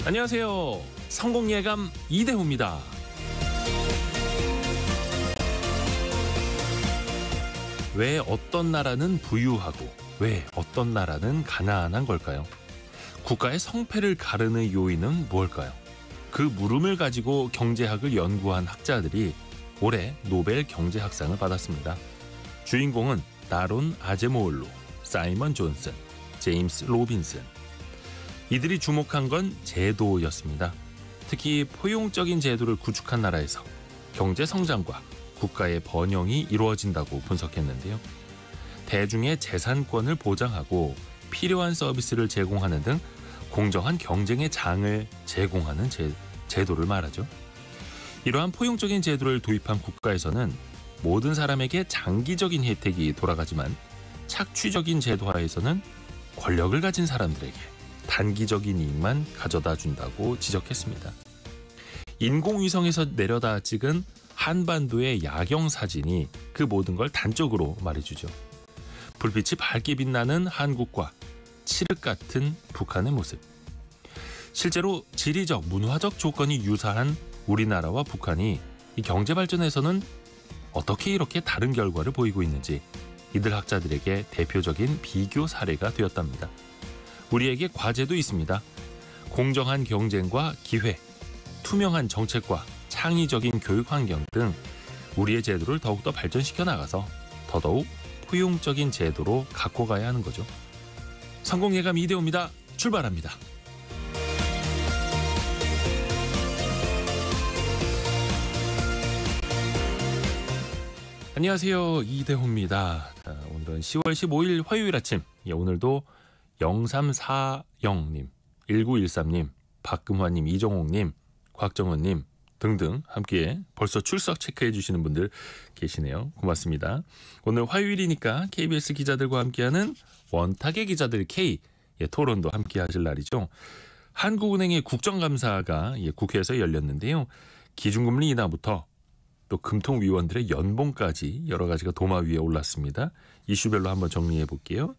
안녕하세요. 성공예감 이대호입니다. 왜 어떤 나라는 부유하고 왜 어떤 나라는 가난한 걸까요? 국가의 성패를 가르는 요인은 무엇일까요? 그 물음을 가지고 경제학을 연구한 학자들이 올해 노벨 경제학상을 받았습니다. 주인공은 나론 아제모올로, 사이먼 존슨, 제임스 로빈슨. 이들이 주목한 건 제도였습니다. 특히 포용적인 제도를 구축한 나라에서 경제 성장과 국가의 번영이 이루어진다고 분석했는데요. 대중의 재산권을 보장하고 필요한 서비스를 제공하는 등 공정한 경쟁의 장을 제공하는 제도를 말하죠. 이러한 포용적인 제도를 도입한 국가에서는 모든 사람에게 장기적인 혜택이 돌아가지만 착취적인 제도 하에서는 권력을 가진 사람들에게 단기적인 이익만 가져다 준다고 지적했습니다. 인공위성에서 내려다 찍은 한반도의 야경 사진이 그 모든 걸 단적으로 말해주죠. 불빛이 밝게 빛나는 한국과 칠흑 같은 북한의 모습. 실제로 지리적, 문화적 조건이 유사한 우리나라와 북한이 이 경제 발전에서는 어떻게 이렇게 다른 결과를 보이고 있는지 이들 학자들에게 대표적인 비교 사례가 되었답니다. 우리에게 과제도 있습니다. 공정한 경쟁과 기회, 투명한 정책과 창의적인 교육 환경 등 우리의 제도를 더욱더 발전시켜 나가서 더더욱 포용적인 제도로 갖고 가야 하는 거죠. 성공예감 이대호입니다. 출발합니다. 안녕하세요. 이대호입니다. 오늘은 10월 15일 화요일 아침. 오늘도 0340님, 1913님, 박금화님, 이정옥님, 곽정은님 등등 함께 벌써 출석 체크해 주시는 분들 계시네요. 고맙습니다. 오늘 화요일이니까 KBS 기자들과 함께하는 원탁의 기자들 K 토론도 함께 하실 날이죠. 한국은행의 국정감사가 국회에서 열렸는데요. 기준금리 인하부터 또 금통위원들의 연봉까지 여러 가지가 도마 위에 올랐습니다. 이슈별로 한번 정리해 볼게요.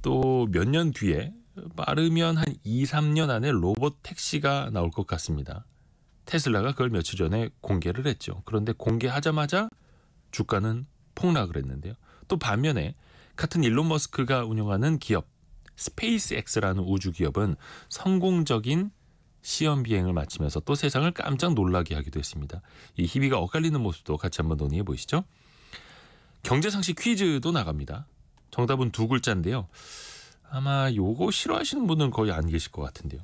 또 몇 년 뒤에 빠르면 한 2, 3년 안에 로봇 택시가 나올 것 같습니다. 테슬라가 그걸 며칠 전에 공개를 했죠. 그런데 공개하자마자 주가는 폭락을 했는데요. 또 반면에 같은 일론 머스크가 운영하는 기업 스페이스X라는 우주 기업은 성공적인 시험 비행을 마치면서 또 세상을 깜짝 놀라게 하기도 했습니다. 이 희비가 엇갈리는 모습도 같이 한번 논의해 보시죠. 경제상식 퀴즈도 나갑니다. 정답은 두 글자인데요. 아마 요거 싫어하시는 분은 거의 안 계실 것 같은데요.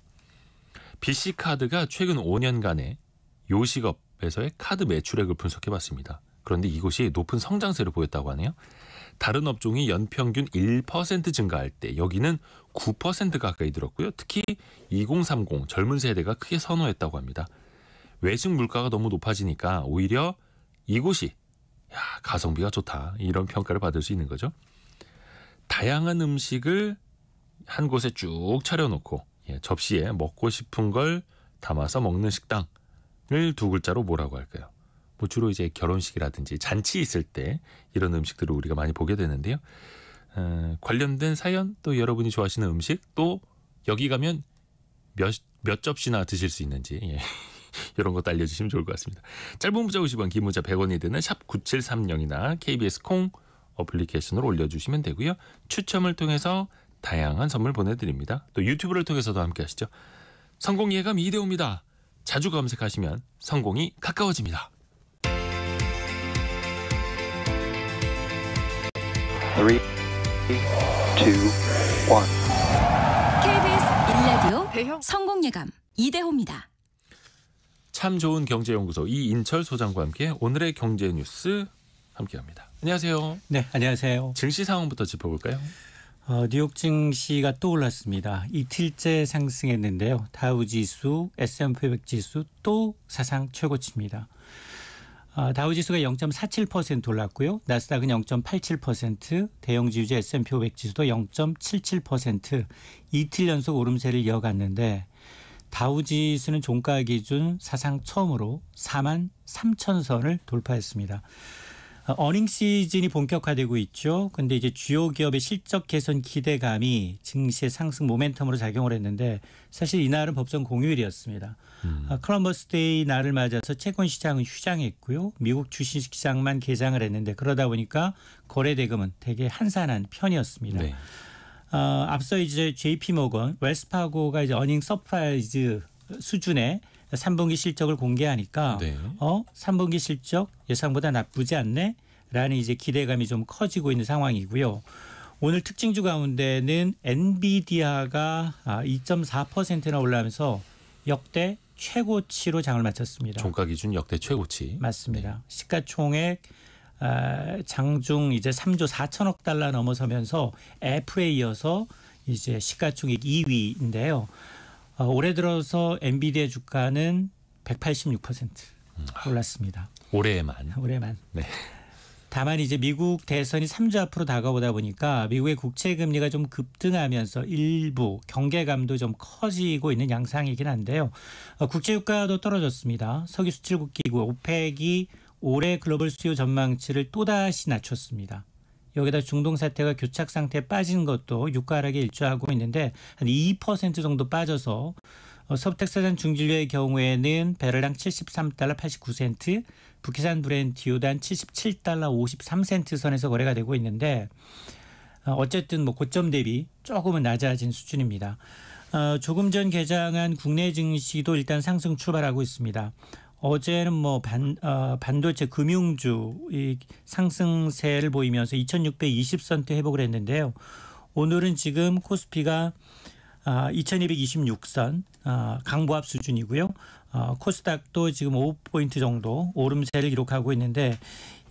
BC카드가 최근 5년간의 요식업에서의 카드 매출액을 분석해봤습니다. 그런데 이것이 높은 성장세를 보였다고 하네요. 다른 업종이 연평균 1% 증가할 때 여기는 9% 가까이 들었고요. 특히 2030 젊은 세대가 크게 선호했다고 합니다. 외식 물가가 너무 높아지니까 오히려 이곳이 가성비가 좋다 이런 평가를 받을 수 있는 거죠. 다양한 음식을 한 곳에 쭉 차려놓고 접시에 먹고 싶은 걸 담아서 먹는 식당을 두 글자로 뭐라고 할까요? 뭐 주로 이제 결혼식이라든지 잔치 있을 때 이런 음식들을 우리가 많이 보게 되는데요. 관련된 사연 또 여러분이 좋아하시는 음식 또 여기 가면 몇 접시나 드실 수 있는지 이런 것도 알려주시면 좋을 것 같습니다. 짧은 문자 50원, 긴 문자 100원이 드는 샵 9730이나 KBS 콩 어플리케이션으로 올려주시면 되고요. 추첨을 통해서 다양한 선물 보내드립니다. 또 유튜브를 통해서도 함께 하시죠. 성공예감 이대호입니다. 자주 검색하시면 성공이 가까워집니다. 3, 2, 1 KBS 1라디오 성공예감 이대호입니다. 참 좋은 경제연구소 이인철 소장과 함께 오늘의 경제 뉴스 함께합니다. 안녕하세요. 네, 안녕하세요. 증시 상황부터 짚어볼까요? 뉴욕 증시가 또 올랐습니다. 이틀째 상승했는데요. 다우지수, S&P 500 지수 또 사상 최고치입니다. 다우지수가 0.47% 올랐고요. 나스닥은 0.87%, 대형지수제 S&P 500 지수도 0.77% 이틀 연속 오름세를 이어갔는데 다우지수는 종가 기준 사상 처음으로 43,000선을 돌파했습니다. 어닝 시즌이 본격화되고 있죠. 근데 이제 주요 기업의 실적 개선 기대감이 증시의 상승 모멘텀으로 작용을 했는데 사실 이날은 법정 공휴일이었습니다. 컬럼버스 데이 날을 맞아서 채권 시장은 휴장했고요. 미국 주식 시장만 개장을 했는데 그러다 보니까 거래 대금은 되게 한산한 편이었습니다. 네. 앞서 이제 JP 모건, 웰스파고가 이제 어닝 서프라이즈 수준의 3분기 실적을 공개하니까 네. 3분기 실적 예상보다 나쁘지 않네? 라는 이제 기대감이 좀 커지고 있는 상황이고요. 오늘 특징주 가운데는 엔비디아가 2.4%나 올라가면서 역대 최고치로 장을 마쳤습니다. 종가 기준 역대 최고치. 맞습니다. 네. 시가총액 장중 이제 3조 4천억 달러 넘어서면서 애플에 이어서 이제 시가총액 2위인데요. 올해 들어서 엔비디아 주가는 186% 올랐습니다. 올해만. 네. 다만 이제 미국 대선이 3주 앞으로 다가오다 보니까 미국의 국채 금리가 좀 급등하면서 일부 경계감도 좀 커지고 있는 양상이긴 한데요. 국제 유가도 떨어졌습니다. 석유 수출국 기구 오펙이 올해 글로벌 수요 전망치를 또다시 낮췄습니다. 여기다 중동 사태가 교착 상태에 빠진 것도 유가 하락에 일조하고 있는데 한 2% 정도 빠져서 서부텍사산 중진료의 경우에는 배럴당 73달러 89센트, 북해산 브렌트유도 한 77달러 53센트 선에서 거래가 되고 있는데 어쨌든 뭐 고점 대비 조금은 낮아진 수준입니다. 조금 전 개장한 국내 증시도 일단 상승 출발하고 있습니다. 어제는 뭐 반도체 금융주 이 상승세를 보이면서 2,620선트 회복을 했는데요. 오늘은 지금 코스피가 2,226선 강보합 수준이고요. 코스닥도 지금 5포인트 정도 오름세를 기록하고 있는데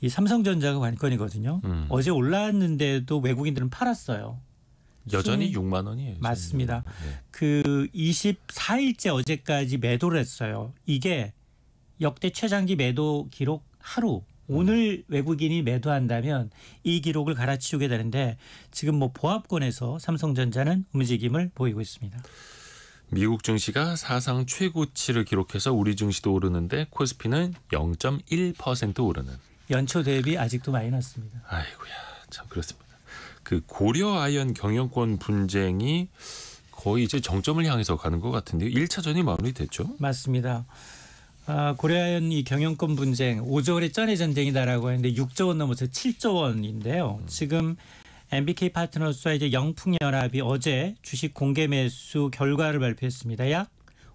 이 삼성전자가 관건이거든요. 어제 올랐는데도 외국인들은 팔았어요. 여전히 6만 원이에요. 맞습니다. 네. 그 24일째 어제까지 매도를 했어요. 이게 역대 최장기 매도 기록 하루. 오늘 외국인이 매도한다면 이 기록을 갈아치우게 되는데 지금 뭐 보합권에서 삼성전자는 움직임을 보이고 있습니다. 미국 증시가 사상 최고치를 기록해서 우리 증시도 오르는데 코스피는 0.1% 오르는. 연초 대비 아직도 마이너스입니다. 아이고야, 참 그렇습니다. 그 고려 아연 경영권 분쟁이 거의 이제 정점을 향해서 가는 것 같은데요. 1차전이 마무리됐죠? 맞습니다. 고려아연 이 경영권 분쟁 5조 원의 쩐의 전쟁이다라고 하는데 6조 원 넘어서 7조 원인데요. 지금 MBK 파트너스와 이제 영풍연합이 어제 주식 공개 매수 결과를 발표했습니다. 약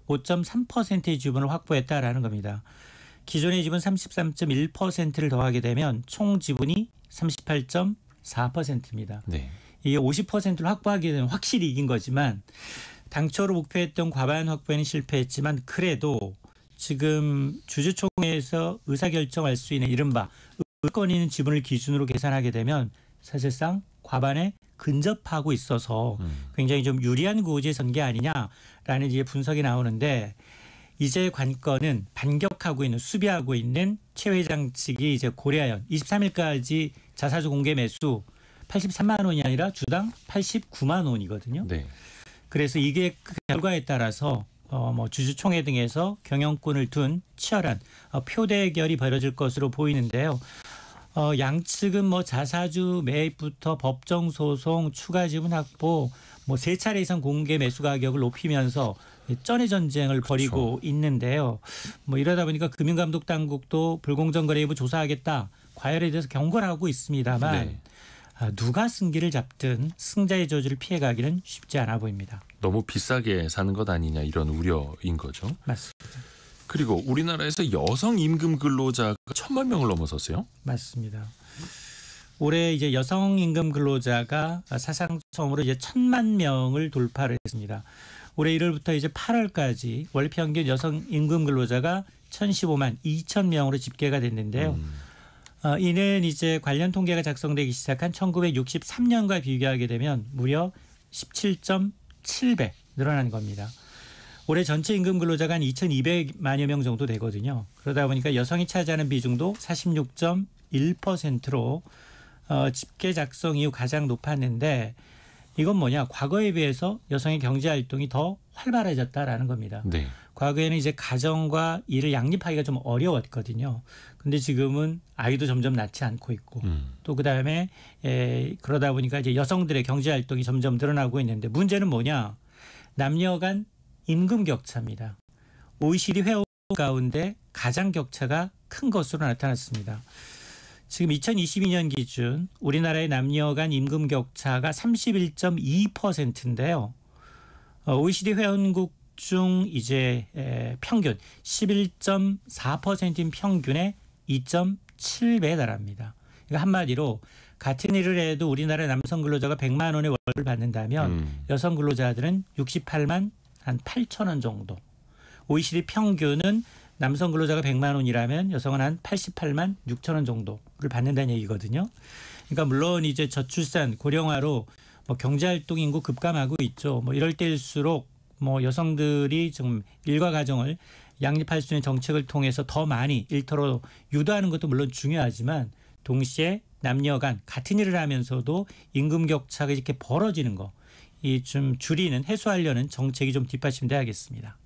5.3%의 지분을 확보했다라는 겁니다. 기존의 지분 33.1%를 더하게 되면 총 지분이 38.4%입니다. 네. 이게 50%를 확보하게 되면 확실히 이긴 거지만 당초로 목표했던 과반 확보에는 실패했지만 그래도 지금 주주총회에서 의사결정할 수 있는 이른바 의권이 있는 지분을 기준으로 계산하게 되면 사실상 과반에 근접하고 있어서 굉장히 좀 유리한 구조에 선 게 아니냐라는 이제 분석이 나오는데 이제 관건은 반격하고 있는 수비하고 있는 최 회장 측이 이제 고려아연 23일까지 자사주 공개 매수 83만 원이 아니라 주당 89만 원이거든요. 네. 그래서 이게 그 결과에 따라서 뭐 주주총회 등에서 경영권을 둔 치열한 표대결이 벌어질 것으로 보이는데요. 양측은 뭐 자사주 매입부터 법정 소송, 추가 지분 확보, 뭐 3차례 이상 공개 매수 가격을 높이면서 쩐의 전쟁을 벌이고 그렇죠. 있는데요. 뭐 이러다 보니까 금융감독 당국도 불공정 거래 여부 조사하겠다. 과열에 대해서 경고를 하고 있습니다만 네. 누가 승기를 잡든 승자의 저주를 피해가기는 쉽지 않아 보입니다. 너무 비싸게 사는 것 아니냐 이런 우려인 거죠. 맞습니다. 그리고 우리나라에서 여성 임금 근로자가 1,000만 명을 넘어섰어요. 맞습니다. 올해 이제 여성 임금 근로자가 사상 처음으로 이제 1,000만 명을 돌파를 했습니다. 올해 1월부터 이제 8월까지 월 평균 여성 임금 근로자가 1,015만 2천 명으로 집계가 됐는데요. 이는 이제 관련 통계가 작성되기 시작한 1963년과 비교하게 되면 무려 17.7배 늘어난 겁니다. 올해 전체 임금 근로자가 한 2,200만여 명 정도 되거든요. 그러다 보니까 여성이 차지하는 비중도 46.1%로 집계 작성 이후 가장 높았는데 이건 뭐냐? 과거에 비해서 여성의 경제활동이 더 활발해졌다라는 겁니다. 네. 과거에는 이제 가정과 일을 양립하기가 좀 어려웠거든요. 근데 지금은 아이도 점점 낳지 않고 있고 또 그다음에 그러다 보니까 이제 여성들의 경제 활동이 점점 늘어나고 있는데 문제는 뭐냐? 남녀 간 임금 격차입니다. OECD 회원 가운데 가장 격차가 큰 것으로 나타났습니다. 지금 2022년 기준 우리나라의 남녀 간 임금 격차가 31.2%인데요. OECD 회원국 중 이제 평균 11.4%인 평균의 2.7배에 달합니다. 그러니까 한마디로 같은 일을 해도 우리나라 남성 근로자가 100만 원의 월급을 받는다면 여성 근로자들은 68만 한 8천 원 정도. OECD 평균은 남성 근로자가 100만 원이라면 여성은 한 88만 6천 원 정도를 받는다는 얘기거든요. 그러니까 물론 이제 저출산 고령화로 뭐 경제활동 인구 급감하고 있죠. 뭐 이럴 때일수록 뭐 여성들이 좀 일과 가정을 양립할 수 있는 정책을 통해서 더 많이 일터로 유도하는 것도 물론 중요하지만 동시에 남녀 간 같은 일을 하면서도 임금 격차가 이렇게 벌어지는 거 이 좀 줄이는 해소하려는 정책이 좀 뒷받침돼야겠습니다.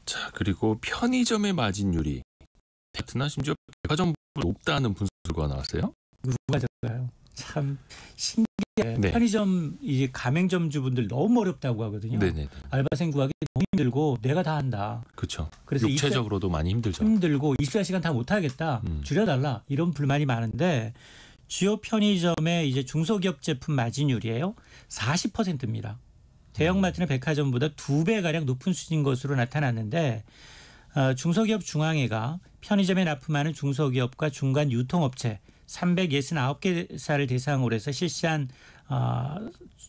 자, 그리고 편의점의 마진율이 베트남 심지어 백화점보다 높다는 분석 결과가 나왔어요. 누가 적어요? 참 신기해. 네. 편의점 이제 가맹점주분들 너무 어렵다고 하거든요. 네네. 알바생 구하기 너무 힘들고 내가 다 한다. 그렇죠. 그래서 육체적으로도 많이 힘들죠. 힘들고 24시간 다 못하겠다. 줄여달라. 이런 불만이 많은데 주요 편의점의 이제 중소기업 제품 마진율이에요. 40%입니다. 대형마트나 백화점보다 2배가량 높은 수준인 것으로 나타났는데 중소기업 중앙회가 편의점에 납품하는 중소기업과 중간 유통업체 369개사를 대상으로 해서 실시한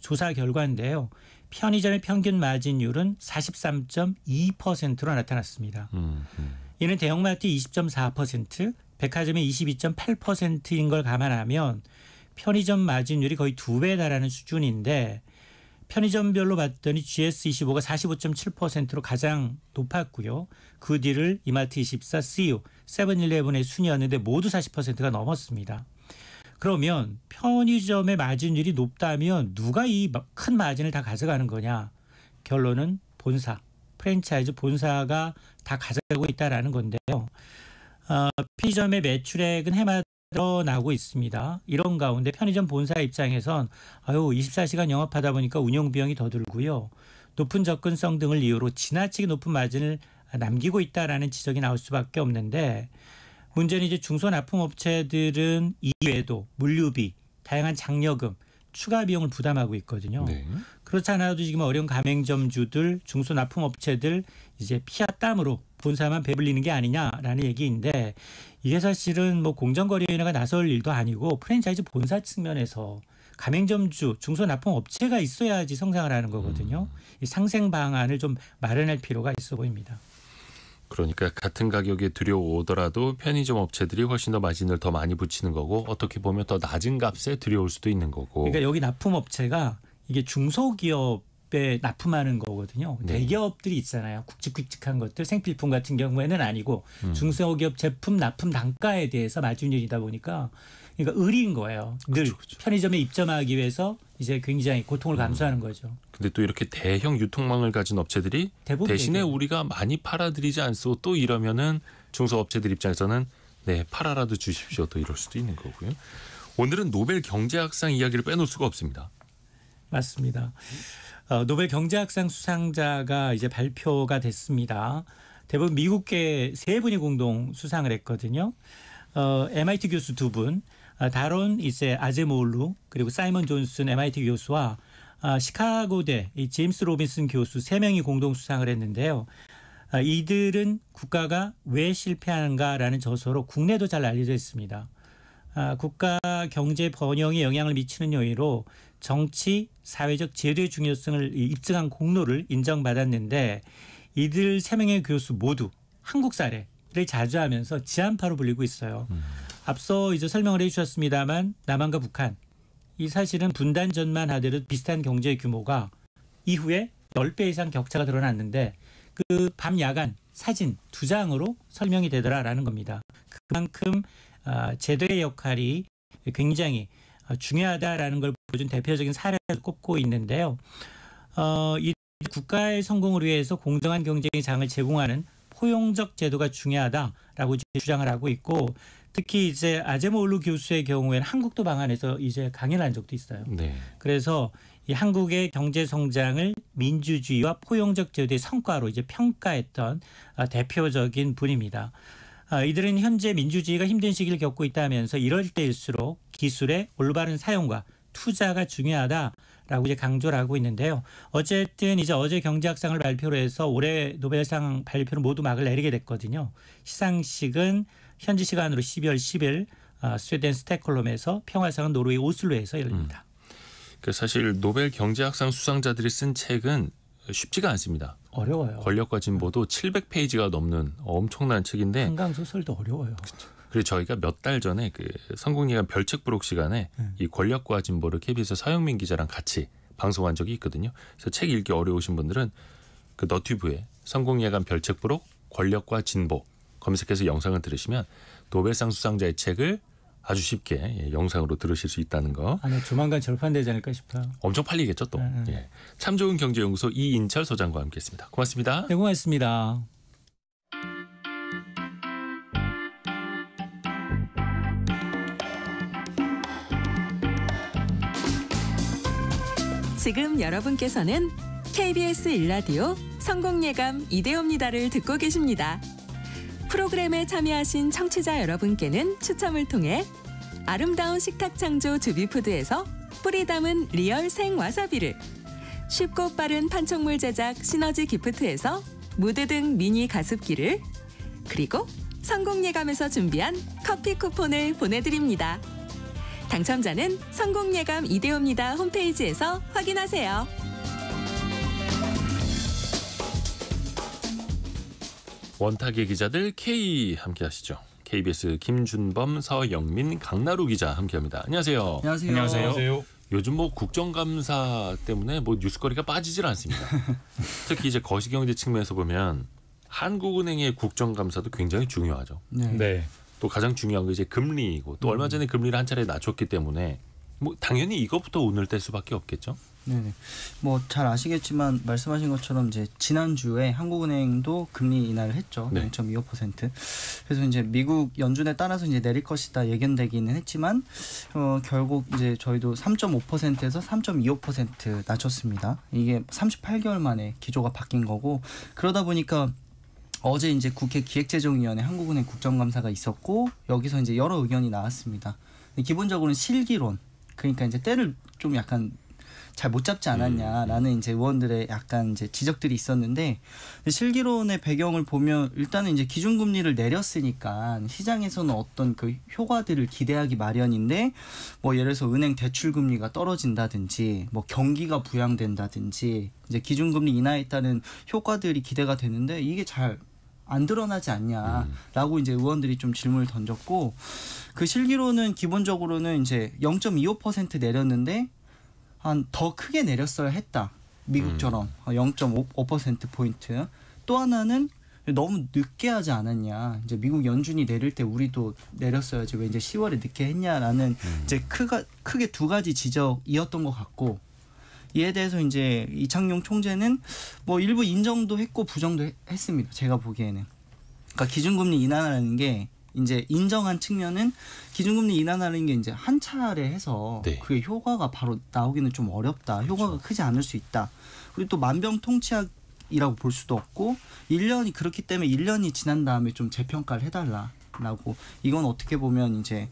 조사 결과인데요. 편의점의 평균 마진율은 43.2%로 나타났습니다. 이는 대형마트 20.4%, 백화점의 22.8%인 걸 감안하면 편의점 마진율이 거의 2배에 달하는 수준인데 편의점별로 봤더니 GS25가 45.7%로 가장 높았고요. 그 뒤를 이마트24, CU, 세븐일레븐의 순이었는데 모두 40%가 넘었습니다. 그러면 편의점의 마진율이 높다면 누가 이 큰 마진을 다 가져가는 거냐? 결론은 본사, 프랜차이즈 본사가 다 가져가고 있다라는 건데요. 편의점의 매출액은 해마다 나고 있습니다. 이런 가운데 편의점 본사 입장에선 24시간 영업하다 보니까 운영 비용이 더 들고요. 높은 접근성 등을 이유로 지나치게 높은 마진을 남기고 있다라는 지적이 나올 수밖에 없는데 문제는 이제 중소납품업체들은 이외에도 물류비, 다양한 장려금, 추가 비용을 부담하고 있거든요. 네. 그렇지 않아도 지금 어려운 가맹점주들, 중소납품업체들 이제 피와 땀으로 본사만 배불리는 게 아니냐라는 얘기인데 이게 사실은 뭐 공정거래위원회가 나설 일도 아니고 프랜차이즈 본사 측면에서 가맹점주, 중소납품업체가 있어야지 성장을 하는 거거든요. 이 상생 방안을 좀 마련할 필요가 있어 보입니다. 그러니까 같은 가격에 들여오더라도 편의점 업체들이 훨씬 더 마진을 더 많이 붙이는 거고 어떻게 보면 더 낮은 값에 들여올 수도 있는 거고. 그러니까 여기 납품업체가 이게 중소기업에 납품하는 거거든요. 네. 대기업들이 있잖아요. 굵직굵직한 것들 생필품 같은 경우에는 아니고 중소기업 제품 납품 단가에 대해서 마진율이다 보니까 그러니까 의리인 거예요. 늘 그렇죠. 편의점에 입점하기 위해서 이제 굉장히 고통을 감수하는 거죠. 근데 또 이렇게 대형 유통망을 가진 업체들이 대신에 얘기해요. 우리가 많이 팔아드리지 않소 또 이러면은 중소업체들 입장에서는 네 팔아라도 주십시오 또 이럴 수도 있는 거고요. 오늘은 노벨 경제학상 이야기를 빼놓을 수가 없습니다. 맞습니다. 노벨 경제학상 수상자가 이제 발표가 됐습니다. 대부분 미국계 세 분이 공동 수상을 했거든요. MIT 교수 두 분, 다론 이제 아제모울루 그리고 사이먼 존슨 MIT 교수와 시카고대 이 제임스 로빈슨 교수 세 명이 공동 수상을 했는데요. 이들은 국가가 왜 실패하는가라는 저서로 국내도 잘 알려져 있습니다. 국가 경제 번영에 영향을 미치는 요인으로 정치, 사회적 제도의 중요성을 입증한 공로를 인정받았는데 이들 세 명의 교수 모두 한국 사례를 자주 하면서 지한파로 불리고 있어요. 앞서 이제 설명을 해주셨습니다만 남한과 북한 이 사실은 분단 전만 하더라도 비슷한 경제 규모가 이후에 10배 이상 격차가 드러났는데 그 밤 야간 사진 2장으로 설명이 되더라라는 겁니다. 그만큼 제도의 역할이 굉장히 중요하다라는 걸 보여준 대표적인 사례를 꼽고 있는데요. 이 국가의 성공을 위해서 공정한 경쟁의 장을 제공하는 포용적 제도가 중요하다라고 주장을 하고 있고 특히 이제 아제모울루 교수의 경우에는 한국도 방한해서 이제 강연을 한 적도 있어요. 네. 그래서 이 한국의 경제 성장을 민주주의와 포용적 제도의 성과로 이제 평가했던 대표적인 분입니다. 이들은 현재 민주주의가 힘든 시기를 겪고 있다면서 이럴 때일수록 기술의 올바른 사용과 투자가 중요하다라고 이제 강조를 하고 있는데요. 어쨌든 이제 어제 경제학상을 발표로 해서 올해 노벨상 발표를 모두 막을 내리게 됐거든요. 시상식은 현지 시간으로 12월 10일 스웨덴 스톡홀름에서 평화상은 노르웨이 오슬로에서 열립니다. 사실 노벨 경제학상 수상자들이 쓴 책은 쉽지가 않습니다. 어려워요. 권력과 진보도 700페이지가 넘는 엄청난 책인데 한강 소설도 어려워요. 그리고 저희가 몇 달 전에 그 성공예감 별책 부록 시간에 이 권력과 진보를 KBS 서영민 기자랑 같이 방송한 적이 있거든요. 그래서 책 읽기 어려우신 분들은 그 너튜브에 성공예감 별책 부록 권력과 진보 검색해서 영상을 들으시면 노벨상 수상자의 책을 아주 쉽게 영상으로 들으실 수 있다는 거. 네, 조만간 절판되지 않을까 싶어요. 엄청 팔리겠죠 또. 예. 참 좋은 경제연구소 이인철 소장과 함께했습니다. 고맙습니다. 네, 고맙습니다. 지금 여러분께서는 KBS 1라디오 성공예감 이대호입니다를 듣고 계십니다. 프로그램에 참여하신 청취자 여러분께는 추첨을 통해 아름다운 식탁 창조 주비푸드에서 뿌리 담은 리얼 생 와사비를, 쉽고 빠른 판촉물 제작 시너지 기프트에서 무드 등 미니 가습기를, 그리고 성공예감에서 준비한 커피 쿠폰을 보내드립니다. 당첨자는 성공예감 이대호입니다 홈페이지에서 확인하세요. 원탁의 기자들 K 함께 하시죠. KBS 김준범, 서영민, 강나루 기자 함께합니다. 안녕하세요. 안녕하세요. 요즘 뭐 국정감사 때문에 뭐 뉴스거리가 빠지질 않습니다. 특히 이제 거시경제 측면에서 보면 한국은행의 국정감사도 굉장히 중요하죠. 네. 또 가장 중요한 게 이제 금리이고 또 얼마 전에 금리를 한 차례 낮췄기 때문에 뭐 당연히 이것부터 오늘 뗄 수밖에 없겠죠. 네. 뭐 잘 아시겠지만 말씀하신 것처럼 이제 지난주에 한국은행도 금리 인하를 했죠. 네. 0.25%. 그래서 이제 미국 연준에 따라서 이제 내릴 것이다 예견되기는 했지만 결국 이제 저희도 3.5%에서 3.25% 낮췄습니다. 이게 38개월 만에 기조가 바뀐 거고 그러다 보니까 어제 이제 국회 기획재정위원회 한국은행 국정감사가 있었고 여기서 이제 여러 의견이 나왔습니다. 기본적으로는 실기론, 그러니까 이제 때를 좀 약간 잘 못 잡지 않았냐라는 이제 의원들의 약간 이제 지적들이 있었는데 실기론의 배경을 보면 일단은 이제 기준금리를 내렸으니까 시장에서는 어떤 그 효과들을 기대하기 마련인데 뭐 예를 들어서 은행 대출 금리가 떨어진다든지 뭐 경기가 부양된다든지 이제 기준금리 인하에 따른 효과들이 기대가 되는데 이게 잘 안 드러나지 않냐라고 이제 의원들이 좀 질문을 던졌고 그 실기로는 기본적으로는 이제 0.25% 내렸는데 한 더 크게 내렸어야 했다. 미국처럼 0.5%포인트. 또 하나는 너무 늦게 하지 않았냐. 이제 미국 연준이 내릴 때 우리도 내렸어야지 왜 이제 10월에 늦게 했냐라는 이제 크게 두 가지 지적이었던 것 같고 이에 대해서 이제 이창용 총재는 뭐 일부 인정도 했고 부정도 했습니다. 제가 보기에는. 그러니까 기준금리 인하라는 게 이제 인정한 측면은 기준금리 인하라는 게 이제 한 차례 해서 네. 그게 효과가 바로 나오기는 좀 어렵다. 효과가 크지 않을 수 있다. 그리고 또 만병통치약이라고 볼 수도 없고 1년이 그렇기 때문에 1년이 지난 다음에 좀 재평가를 해달라라고 이건 어떻게 보면 이제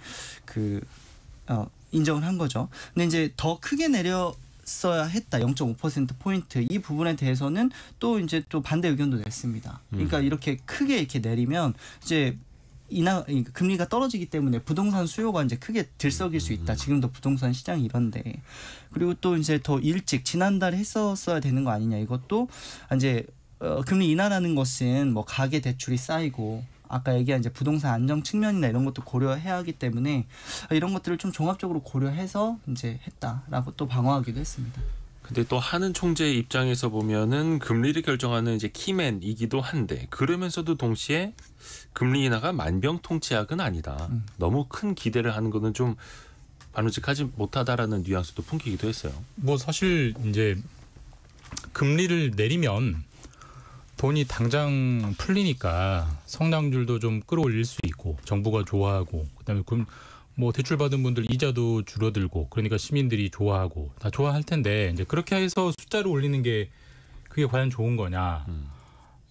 인정을 한 거죠. 근데 이제 더 크게 써야 했다. 0.5%포인트. 이 부분에 대해서는 또 이제 또 반대 의견도 냈습니다. 그러니까 이렇게 크게 이렇게 내리면 이제 금리가 떨어지기 때문에 부동산 수요가 이제 크게 들썩일 수 있다. 지금도 부동산 시장이 이런데. 그리고 또 이제 더 일찍 지난달에 했었어야 되는 거 아니냐. 이것도 이제 금리 인하라는 것은 뭐 가계 대출이 쌓이고 아까 얘기한 이제 부동산 안정 측면이나 이런 것도 고려해야 하기 때문에 이런 것들을 좀 종합적으로 고려해서 이제 했다라고 또 방어하기도 했습니다. 근데 또 하는 총재의 입장에서 보면은 금리를 결정하는 이제 키맨이기도 한데 그러면서도 동시에 금리 인하가 만병통치약은 아니다. 너무 큰 기대를 하는 거는 좀 바람직하지 못하다라는 뉘앙스도 풍기기도 했어요. 뭐 사실 이제 금리를 내리면 돈이 당장 풀리니까 성장률도 좀 끌어올릴 수 있고 정부가 좋아하고 그다음에 뭐 대출 받은 분들 이자도 줄어들고 그러니까 시민들이 좋아하고 다 좋아할 텐데 이제 그렇게 해서 숫자를 올리는 게 그게 과연 좋은 거냐에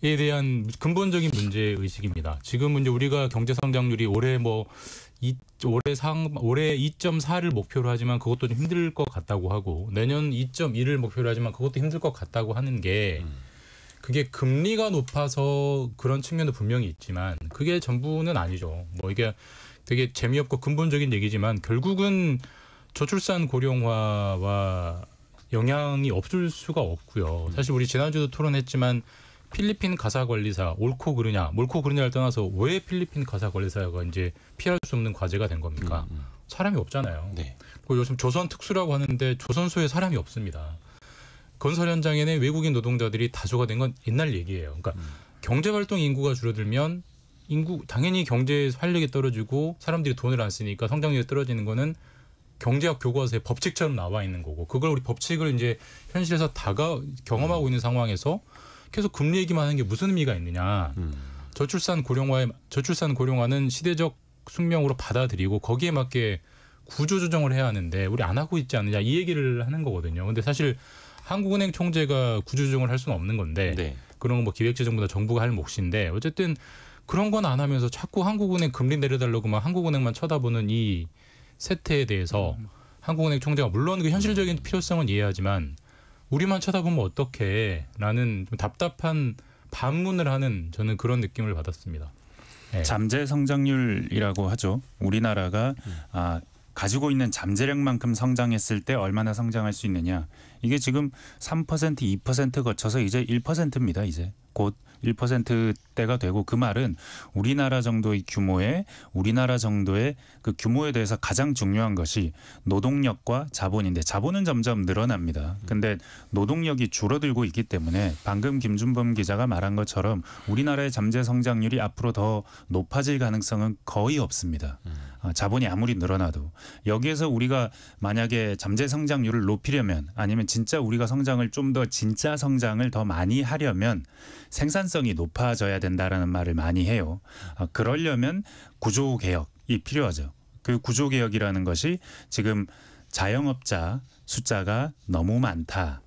대한 근본적인 문제 의식입니다. 지금은 이제 우리가 경제 성장률이 올해 올해 2.4를 목표로 하지만 그것도 좀 힘들 것 같다고 하고 내년 2.1을 목표로 하지만 그것도 힘들 것 같다고 하는 게 그게 금리가 높아서 그런 측면도 분명히 있지만 그게 전부는 아니죠. 뭐 이게 되게 재미없고 근본적인 얘기지만 결국은 저출산 고령화와 영향이 없을 수가 없고요. 사실 우리 지난주도 토론했지만 필리핀 가사관리사 옳고 그르냐를 떠나서 왜 필리핀 가사관리사가 이제 피할 수 없는 과제가 된 겁니까? 사람이 없잖아요. 네. 그리고 요즘 조선 특수라고 하는데 조선소에 사람이 없습니다. 건설 현장에는 외국인 노동자들이 다수가 된 건 옛날 얘기예요. 그러니까 경제활동 인구가 줄어들면 당연히 경제 활력이 떨어지고 사람들이 돈을 안 쓰니까 성장률이 떨어지는 거는 경제학 교과서에 법칙처럼 나와 있는 거고 그걸 우리 법칙을 이제 현실에서 경험하고 있는 상황에서 계속 금리 얘기만 하는 게 무슨 의미가 있느냐. 저출산 고령화는 시대적 숙명으로 받아들이고 거기에 맞게 구조조정을 해야 하는데 우리 안 하고 있지 않느냐 이 얘기를 하는 거거든요. 근데 사실 한국은행 총재가 구조조정을 할 수는 없는 건데 네. 그런 건 뭐 기획재정부나 정부가 할 몫인데 어쨌든 그런 건 안 하면서 자꾸 한국은행 금리 내려달라고 막 한국은행만 쳐다보는 이 세태에 대해서 한국은행 총재가 물론 그 현실적인 필요성은 이해하지만 우리만 쳐다보면 어떡해 라는 좀 답답한 반문을 하는 저는 그런 느낌을 받았습니다. 네. 잠재 성장률이라고 하죠. 우리나라가 가지고 있는 잠재력만큼 성장했을 때 얼마나 성장할 수 있느냐. 이게 지금 3%, 2% 거쳐서 이제 1%입니다. 이제 곧 1%대가 되고 그 말은 우리나라 정도의 규모의 그 규모에 대해서 가장 중요한 것이 노동력과 자본인데 자본은 점점 늘어납니다. 근데 노동력이 줄어들고 있기 때문에 방금 김준범 기자가 말한 것처럼 우리나라의 잠재 성장률이 앞으로 더 높아질 가능성은 거의 없습니다. 자본이 아무리 늘어나도 여기에서 우리가 만약에 잠재 성장률을 높이려면 아니면 진짜 우리가 성장을 좀 더 진짜 성장을 더 많이 하려면 생산성이 높아져야 된다라는 말을 많이 해요. 그러려면 구조개혁이 필요하죠. 그 구조개혁이라는 것이 지금 자영업자 숫자가 너무 많다.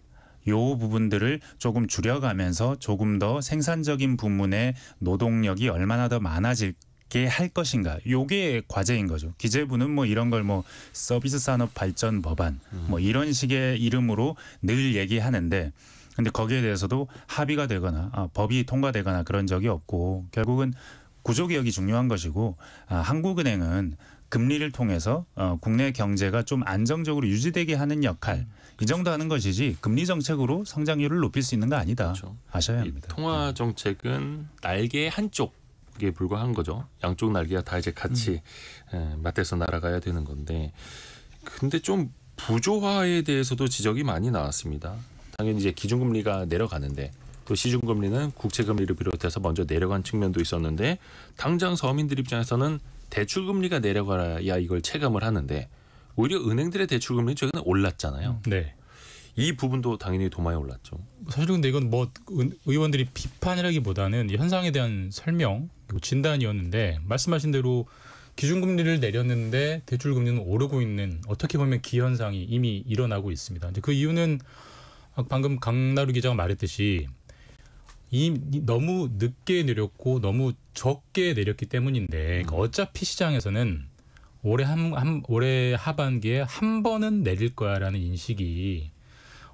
요 부분들을 조금 줄여가면서 조금 더 생산적인 부문의 노동력이 얼마나 더 많아질게 할 것인가. 요게 과제인 거죠. 기재부는 뭐 이런 걸 뭐 서비스 산업 발전 법안 뭐 이런 식의 이름으로 늘 얘기하는데 근데 거기에 대해서도 합의가 되거나 법이 통과되거나 그런 적이 없고 결국은 구조개혁이 중요한 것이고 한국은행은 금리를 통해서 국내 경제가 좀 안정적으로 유지되게 하는 역할 이 정도 하는 것이지 금리 정책으로 성장률을 높일 수 있는 거 아니다. 그렇죠. 아셔야 합니다. 통화 정책은 날개 한쪽에 불과한 거죠. 양쪽 날개가 다 이제 같이 맞대서 날아가야 되는 건데 근데 좀 부조화에 대해서도 지적이 많이 나왔습니다. 당연히 이제 기준금리가 내려가는데 또 시중금리는 국채금리를 비롯해서 먼저 내려간 측면도 있었는데 당장 서민들 입장에서는 대출금리가 내려가야 이걸 체감을 하는데 오히려 은행들의 대출금리 최근에 올랐잖아요. 네. 이 부분도 당연히 도마에 올랐죠. 사실 근데 이건 뭐 의원들이 비판이라기보다는 현상에 대한 설명 그리고 진단이었는데 말씀하신 대로 기준금리를 내렸는데 대출금리는 오르고 있는 어떻게 보면 기현상이 이미 일어나고 있습니다. 이제 그 이유는 방금 강나루 기자가 말했듯이 너무 늦게 내렸고 너무 적게 내렸기 때문인데 그러니까 어차피 시장에서는 올해 하반기에 한 번은 내릴 거야라는 인식이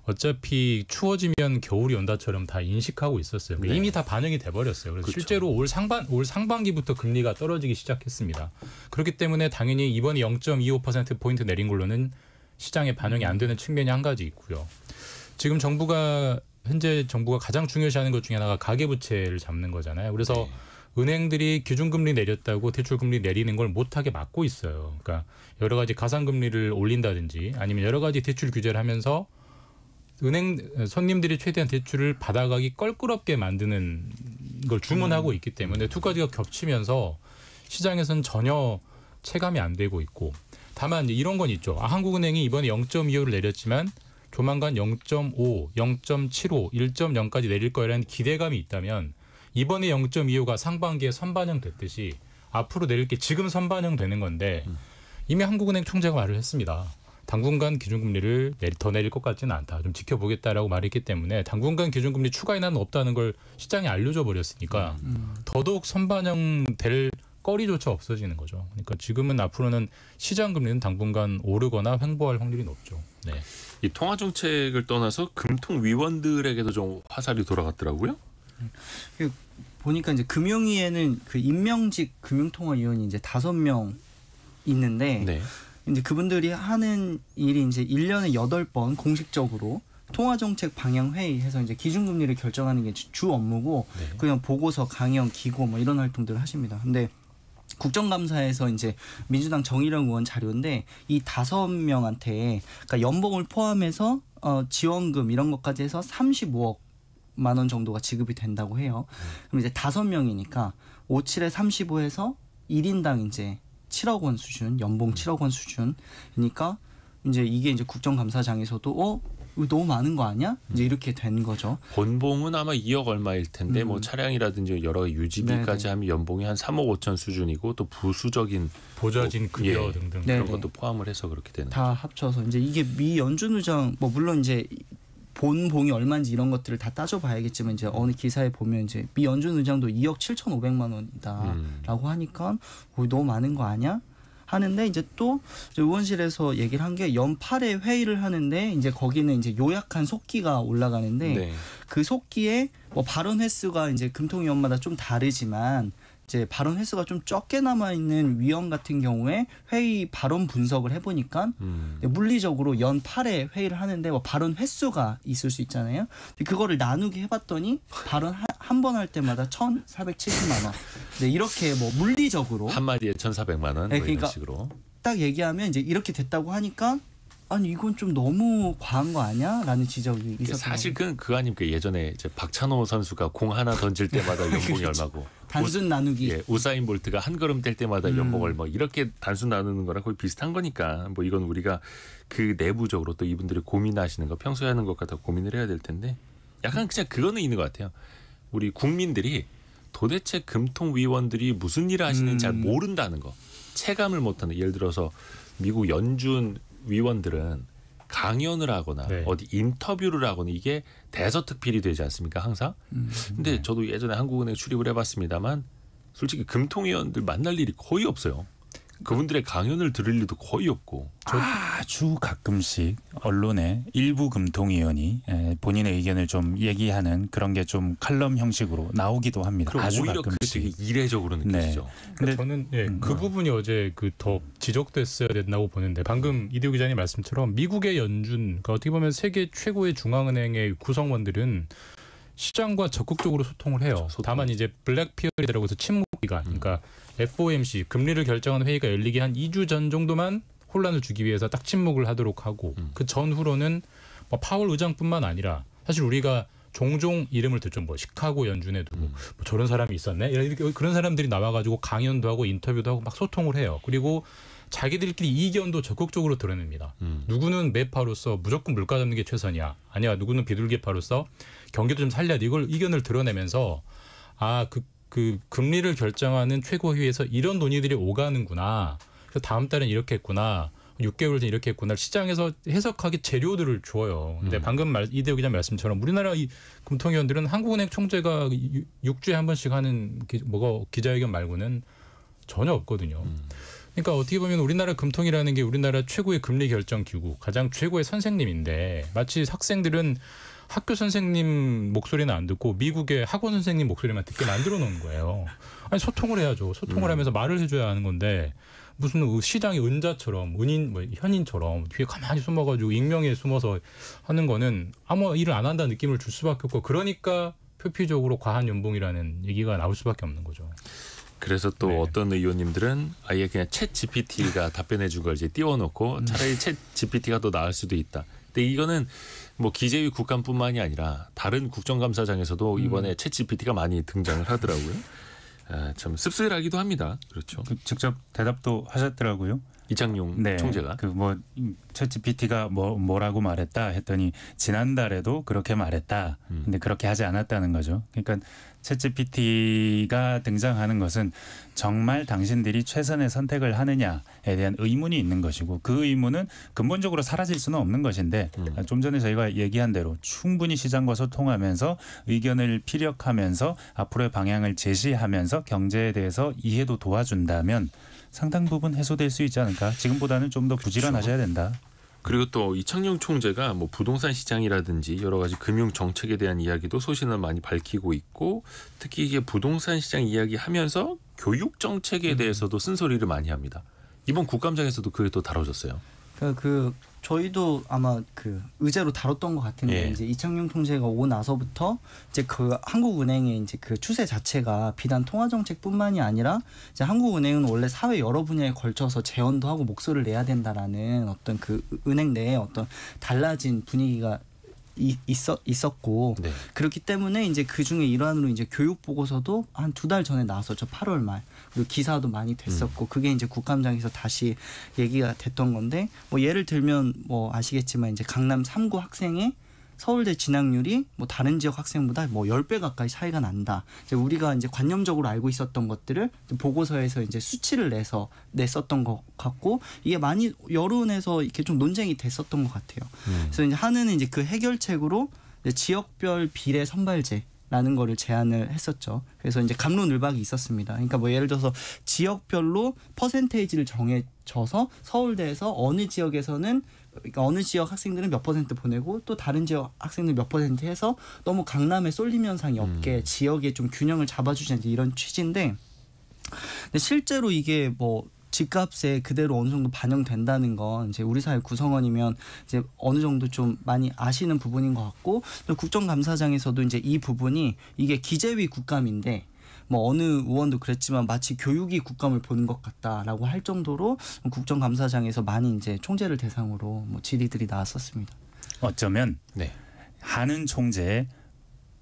어차피 추워지면 겨울이 온다처럼 다 인식하고 있었어요. 그러니까 이미 다 반영이 돼버렸어요. 그래서 그렇죠. 실제로 올 상반기부터 금리가 떨어지기 시작했습니다. 그렇기 때문에 당연히 이번에 0.25%포인트 내린 걸로는 시장에 반영이 안 되는 측면이 한 가지 있고요. 지금 현재 정부가 가장 중요시하는 것 중에 하나가 가계부채를 잡는 거잖아요. 그래서 은행들이 기준금리 내렸다고 대출금리 내리는 걸 못하게 막고 있어요. 그러니까 여러 가지 가상금리를 올린다든지 아니면 여러 가지 대출 규제를 하면서 은행 손님들이 최대한 대출을 받아가기 껄끄럽게 만드는 걸 주문하고 있기 때문에 두 가지가 겹치면서 시장에서는 전혀 체감이 안 되고 있고 다만 이제 이런 건 있죠. 한국은행이 이번에 0.25를 내렸지만 조만간 0.5, 0.75, 1.0까지 내릴 거라는 기대감이 있다면 이번에 0.25가 상반기에 선반영됐듯이 앞으로 내릴 게 지금 선반영되는 건데 이미 한국은행 총재가 말을 했습니다. 당분간 기준금리를 더 내릴 것 같지는 않다. 좀 지켜보겠다라고 말했기 때문에 당분간 기준금리 추가 인하는 없다는 걸 시장에 알려줘 버렸으니까 더더욱 선반영될 거리조차 없어지는 거죠. 그러니까 지금은 앞으로는 시장 금리는 당분간 오르거나 횡보할 확률이 높죠. 네. 이 통화 정책을 떠나서 금통 위원들에게도 좀 화살이 돌아갔더라고요. 보니까 이제 금융위에는 그 임명직 금융통화위원이 이제 5명 있는데 네. 이제 그분들이 하는 일이 이제 1년에 8번 공식적으로 통화정책 방향 회의해서 이제 기준금리를 결정하는 게 주 업무고 네. 그냥 보고서, 강연, 기고 뭐 이런 활동들을 하십니다. 근데 국정감사에서 이제 민주당 정의령 의원 자료인데 이 5명한테 그러니까 연봉을 포함해서 지원금 이런 것까지 해서 35억만 원 정도가 지급이 된다고 해요. 그럼 이제 5명이니까 57에 35해서 1인당 이제 7억 원 수준, 연봉 7억 원 수준이니까 이제 이게 이제 국정감사장에서도 이거 너무 많은 거 아니야? 이제 이렇게 된 거죠. 본봉은 아마 2억 얼마일 텐데 뭐 차량이라든지 여러 유지비까지 네네. 하면 연봉이 한 3억 5천 수준이고 또 부수적인 보좌진 급여 예, 등등 그런 네네. 것도 포함을 해서 그렇게 되는 다 합쳐서 이제 이게 미 연준 의장 뭐 물론 이제 본봉이 얼마인지 이런 것들을 다 따져봐야겠지만 이제 어느 기사에 보면 이제 미 연준 의장도 2억 7,500만 원이다라고 하니까 너무 많은 거 아니야? 하는데 이제 또 의원실에서 얘기를 한 게 연 8회 회의를 하는데 이제 거기는 이제 요약한 속기가 올라가는데 네. 그 속기에 뭐 발언 횟수가 이제 금통위원마다 좀 다르지만 이제 발언 횟수가 좀 적게 남아 있는 위원 같은 경우에 회의 발언 분석을 해보니까 물리적으로 연 8회 회의를 하는데 뭐 발언 횟수가 있을 수 있잖아요. 근데 그거를 나누기 해봤더니 발언 한 번 할 때마다 1,470만 원. 네, 이렇게 뭐 물리적으로 한마디에 1,400만 원 네, 뭐 이런 그러니까 식으로. 딱 얘기하면 이제 이렇게 됐다고 하니까 아니 이건 좀 너무 과한 거 아니야?라는 지적이 있었던 사실 거예요. 그거 아닙니까? 예전에 이제 박찬호 선수가 공 하나 던질 때마다 연봉이 얼마고 단순 나누기. 예, 우사인 볼트가 한 걸음 뗄 때마다 연봉을 뭐 이렇게 단순 나누는 거랑 거의 비슷한 거니까 뭐 이건 우리가 그 내부적으로 또 이분들이 고민하시는 거 평소에 하는 것과 다 고민을 해야 될 텐데 약간 그냥 그거는 있는 것 같아요. 우리 국민들이 도대체 금통위원들이 무슨 일을 하시는지 잘 모른다는 거, 체감을 못하는. 예를 들어서 미국 연준 위원들은 강연을 하거나 네. 어디 인터뷰를 하거나 이게 대서특필이 되지 않습니까 항상. 근데 저도 예전에 한국은행 출입을 해봤습니다만 솔직히 금통위원들 만날 일이 거의 없어요. 그분들의 강연을 들을 일도 거의 없고. 아주 가끔씩 언론에 일부 금통위원이 본인의 의견을 좀 얘기하는 그런 게 좀 칼럼 형식으로 나오기도 합니다. 그럼 아주 오히려 그게 되게 가끔씩. 이례적으로 느껴지죠. 근데 저는 그 부분이 어제 더 지적됐어야 된다고 보는데 방금 이대호 기자님 말씀처럼 미국의 연준, 그러니까 어떻게 보면 세계 최고의 중앙은행의 구성원들은 시장과 적극적으로 소통을 해요. 다만 이제 블랙 피어리드라고 해서 침묵 기간, 그러니까 FOMC 금리를 결정하는 회의가 열리기 한 2주 전 정도만 혼란을 주기 위해서 딱 침묵을 하도록 하고 그 전후로는 뭐 파월 의장뿐만 아니라 사실 우리가 종종 이름을 듣죠. 뭐 시카고 연준에도 뭐 저런 사람이 있었네. 이렇게 그런 사람들이 나와가지고 강연도 하고 인터뷰도 하고 막 소통을 해요. 그리고 자기들끼리 이견도 적극적으로 드러냅니다. 누구는 매파로서 무조건 물가 잡는 게 최선이야. 아니야. 누구는 비둘기파로서 경기도 좀 살려야 돼. 이걸 이견을 드러내면서 그 금리를 결정하는 최고회의에서 이런 논의들이 오가는구나. 그래서 다음 달엔 이렇게 했구나. 6개월 전 이렇게 했구나. 시장에서 해석하기 재료들을 줘요. 근데 방금 이대호 기자 말씀처럼 우리나라 이 금통위원들은 한국은행 총재가 6주에 한 번씩 하는 기자회견 말고는 전혀 없거든요. 그러니까 어떻게 보면 우리나라 금통이라는 게 우리나라 최고의 금리 결정 기구, 가장 최고의 선생님인데 마치 학생들은 학교 선생님 목소리는 안 듣고 미국의 학원 선생님 목소리만 듣게 만들어 놓은 거예요. 아니 소통을 해야죠. 소통을 하면서 말을 해줘야 하는 건데 무슨 시장의 은자처럼 현인처럼 뒤에 가만히 숨어가지고 익명에 숨어서 하는 거는 아무 일을 안 한다는 느낌을 줄 수밖에 없고 그러니까 표피적으로 과한 연봉이라는 얘기가 나올 수밖에 없는 거죠. 그래서 또 어떤 의원님들은 아예 그냥 챗 GPT가 답변해 준 걸 이제 띄워놓고 차라리 챗 GPT가 더 나을 수도 있다. 근데 이거는 뭐 기재위 국감뿐만이 아니라 다른 국정감사장에서도 이번에 챗 GPT가 많이 등장을 하더라고요. 참 씁쓸하기도 합니다. 그렇죠. 직접 대답도 하셨더라고요. 이창용 네, 총재가 그 뭐 챗GPT가 뭐라고 말했다 했더니 지난달에도 그렇게 말했다. 근데 그렇게 하지 않았다는 거죠. 그러니까 챗GPT가 등장하는 것은 정말 당신들이 최선의 선택을 하느냐에 대한 의문이 있는 것이고 그 의문은 근본적으로 사라질 수는 없는 것인데 좀 전에 저희가 얘기한 대로 충분히 시장과 소통하면서 의견을 피력하면서 앞으로의 방향을 제시하면서 경제에 대해서 이해도 도와준다면 상당 부분 해소될 수 있지 않을까. 지금보다는 좀 더 부지런하셔야 된다. 그리고 또 이창용 총재가 뭐 부동산 시장이라든지 여러 가지 금융 정책에 대한 이야기도 소신을 많이 밝히고 있고 특히 이게 부동산 시장 이야기하면서 교육 정책에 대해서도 쓴소리를 많이 합니다. 이번 국감장에서도 그게 또 다뤄졌어요. 그 저희도 아마 그 의제로 다뤘던 것 같은데 예. 이제 이창용 총재가 오고 나서부터 이제 그 한국은행의 이제 그 추세 자체가 비단 통화 정책뿐만이 아니라 이제 한국은행은 원래 사회 여러 분야에 걸쳐서 재원도 하고 목소리를 내야 된다라는 어떤 그 은행 내에 어떤 달라진 분위기가 있었고 네. 그렇기 때문에 이제 그 중에 일환으로 이제 교육 보고서도 한 2달 전에 나왔었죠. 8월 말. 그리고 기사도 많이 됐었고 그게 이제 국감장에서 다시 얘기가 됐던 건데 뭐 예를 들면 뭐 아시겠지만 이제 강남 3구 학생의 서울대 진학률이 뭐 다른 지역 학생보다 뭐 10배 가까이 차이가 난다. 이제 우리가 이제 관념적으로 알고 있었던 것들을 보고서에서 이제 수치를 냈었던 것 같고 이게 많이 여론에서 이렇게 좀 논쟁이 됐었던 것 같아요. 그래서 이제 하나는 이제 그 해결책으로 이제 지역별 비례 선발제 라는 거를 제안을 했었죠. 그래서 이제 갑론을박이 있었습니다. 그러니까 뭐 예를 들어서 지역별로 퍼센테이지를 정해져서 서울대에서 어느 지역에서는 그러니까 어느 지역 학생들은 몇 퍼센트 보내고 또 다른 지역 학생들 몇 퍼센트 해서 너무 강남에 쏠림 현상이 없게 지역에 좀 균형을 잡아주자 이런 취지인데 근데 실제로 이게 뭐 집값에 그대로 어느 정도 반영된다는 건 이제 우리 사회 구성원이면 이제 어느 정도 좀 많이 아시는 부분인 것 같고 국정감사장에서도 이제 이 부분이 이게 기재위 국감인데 뭐 어느 의원도 그랬지만 마치 교육위 국감을 보는 것 같다라고 할 정도로 국정감사장에서 많이 이제 총재를 대상으로 뭐 질의들이 나왔었습니다. 어쩌면 네. 하는 총재의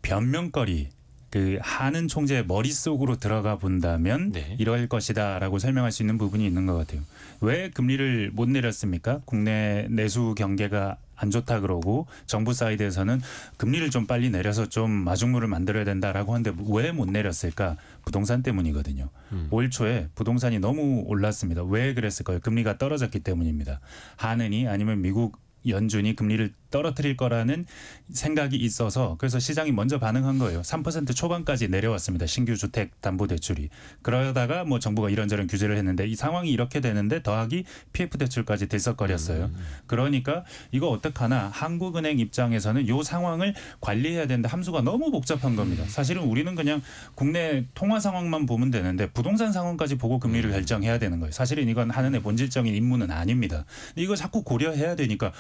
변명거리 그 하는 총재의 머릿속으로 들어가 본다면 네. 이럴 것이다라고 설명할 수 있는 부분이 있는 것 같아요. 왜 금리를 못 내렸습니까? 국내 내수 경계가 안 좋다 그러고 정부 사이드에서는 금리를 좀 빨리 내려서 좀 마중물을 만들어야 된다라고 하는데 왜 못 내렸을까? 부동산 때문이거든요. 올 초에 부동산이 너무 올랐습니다. 왜 그랬을까요? 금리가 떨어졌기 때문입니다. 하느니 아니면 미국 연준이 금리를 떨어뜨릴 거라는 생각이 있어서 그래서 시장이 먼저 반응한 거예요. 3% 초반까지 내려왔습니다. 신규 주택 담보 대출이. 그러다가 뭐 정부가 이런저런 규제를 했는데 이 상황이 이렇게 되는데 더하기 PF 대출까지 들썩거렸어요. 그러니까 이거 어떡하나 한국은행 입장에서는 이 상황을 관리해야 된다. 함수가 너무 복잡한 겁니다. 사실은 우리는 그냥 국내 통화 상황만 보면 되는데 부동산 상황까지 보고 금리를 결정해야 되는 거예요. 사실은 이건 하는의 본질적인 임무는 아닙니다. 근데 이거 자꾸 고려해야 되니까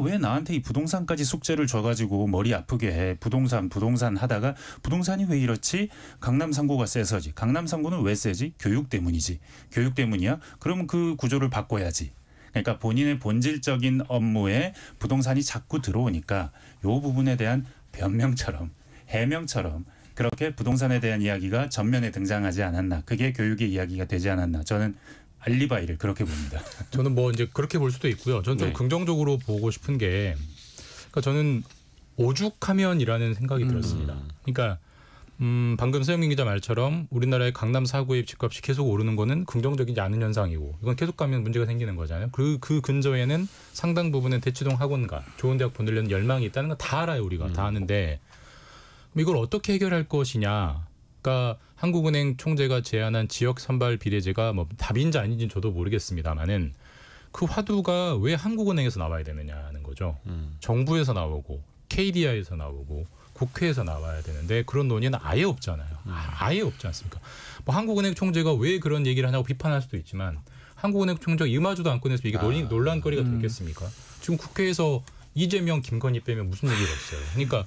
왜 나한테 이 부동산까지 숙제를 줘가지고 머리 아프게 해. 부동산 하다가 부동산이 왜 이렇지? 강남 3구가 세서지. 강남 3구는 왜 세지? 교육 때문이지. 교육 때문이야? 그러면 그 구조를 바꿔야지. 그러니까 본인의 본질적인 업무에 부동산이 자꾸 들어오니까 이 부분에 대한 변명처럼 해명처럼 그렇게 부동산에 대한 이야기가 전면에 등장하지 않았나. 그게 교육의 이야기가 되지 않았나. 저는 알리바이를 그렇게 봅니다. 저는 뭐 이제 그렇게 볼 수도 있고요. 저는 좀 네. 긍정적으로 보고 싶은 게, 그러니까 저는 오죽하면이라는 생각이 들었습니다. 그러니까 방금 서영민 기자 말처럼 우리나라의 강남 4구의 집값이 계속 오르는 거는 긍정적이지 않은 현상이고, 이건 계속 가면 문제가 생기는 거잖아요. 그 근저에는 상당 부분의 대치동 학원가, 좋은 대학 보내려는 열망이 있다는 건 다 알아요. 우리가 다 아는데 그럼 이걸 어떻게 해결할 것이냐. 그러니까 한국은행 총재가 제안한 지역 선발 비례제가 뭐 답인지 아닌지는 저도 모르겠습니다만은 그 화두가 왜 한국은행에서 나와야 되느냐는 거죠. 정부에서 나오고 KDI에서 나오고 국회에서 나와야 되는데 그런 논의는 아예 없잖아요. 아예 없지 않습니까? 뭐 한국은행 총재가 왜 그런 얘기를 하냐고 비판할 수도 있지만 한국은행 총재가 이마저도 안 꺼내서 이게 논란거리가 되겠습니까? 지금 국회에서 이재명, 김건희 빼면 무슨 얘기가 있어요. 그러니까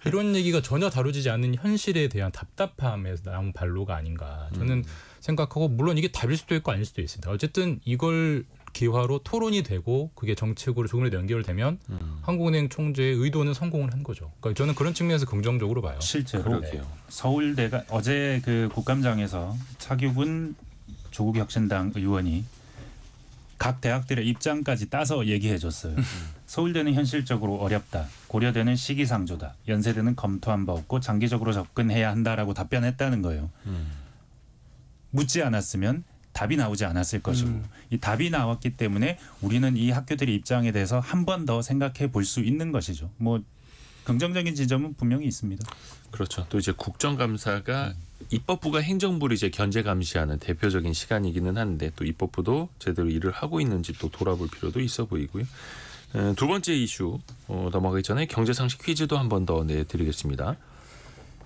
이런 얘기가 전혀 다루지 않는 현실에 대한 답답함에서 나온 발로가 아닌가 저는 생각하고, 물론 이게 답일 수도 있고 아닐 수도 있습니다. 어쨌든 이걸 기화로 토론이 되고 그게 정책으로 조금이라도 연결되면 한국은행 총재의 의도는 성공을 한 거죠. 그러니까 저는 그런 측면에서 긍정적으로 봐요. 실제로 그러게요. 서울대가 어제 그 국감장에서 차규근 조국혁신당 의원이 각 대학들의 입장까지 따서 얘기해줬어요. 서울대는 현실적으로 어렵다. 고려대는 시기상조다. 연세대는 검토한 바 없고 장기적으로 접근해야 한다라고 답변했다는 거예요. 묻지 않았으면 답이 나오지 않았을 것이고 이 답이 나왔기 때문에 우리는 이 학교들의 입장에 대해서 한 번 더 생각해 볼 수 있는 것이죠. 뭐 긍정적인 지점은 분명히 있습니다. 그렇죠. 또 이제 국정감사가 입법부가 행정부를 이제 견제 감시하는 대표적인 시간이기는 한데 또 입법부도 제대로 일을 하고 있는지 또 돌아볼 필요도 있어 보이고요. 두 번째 이슈 넘어가기 전에 경제상식 퀴즈도 한 번 더 내드리겠습니다.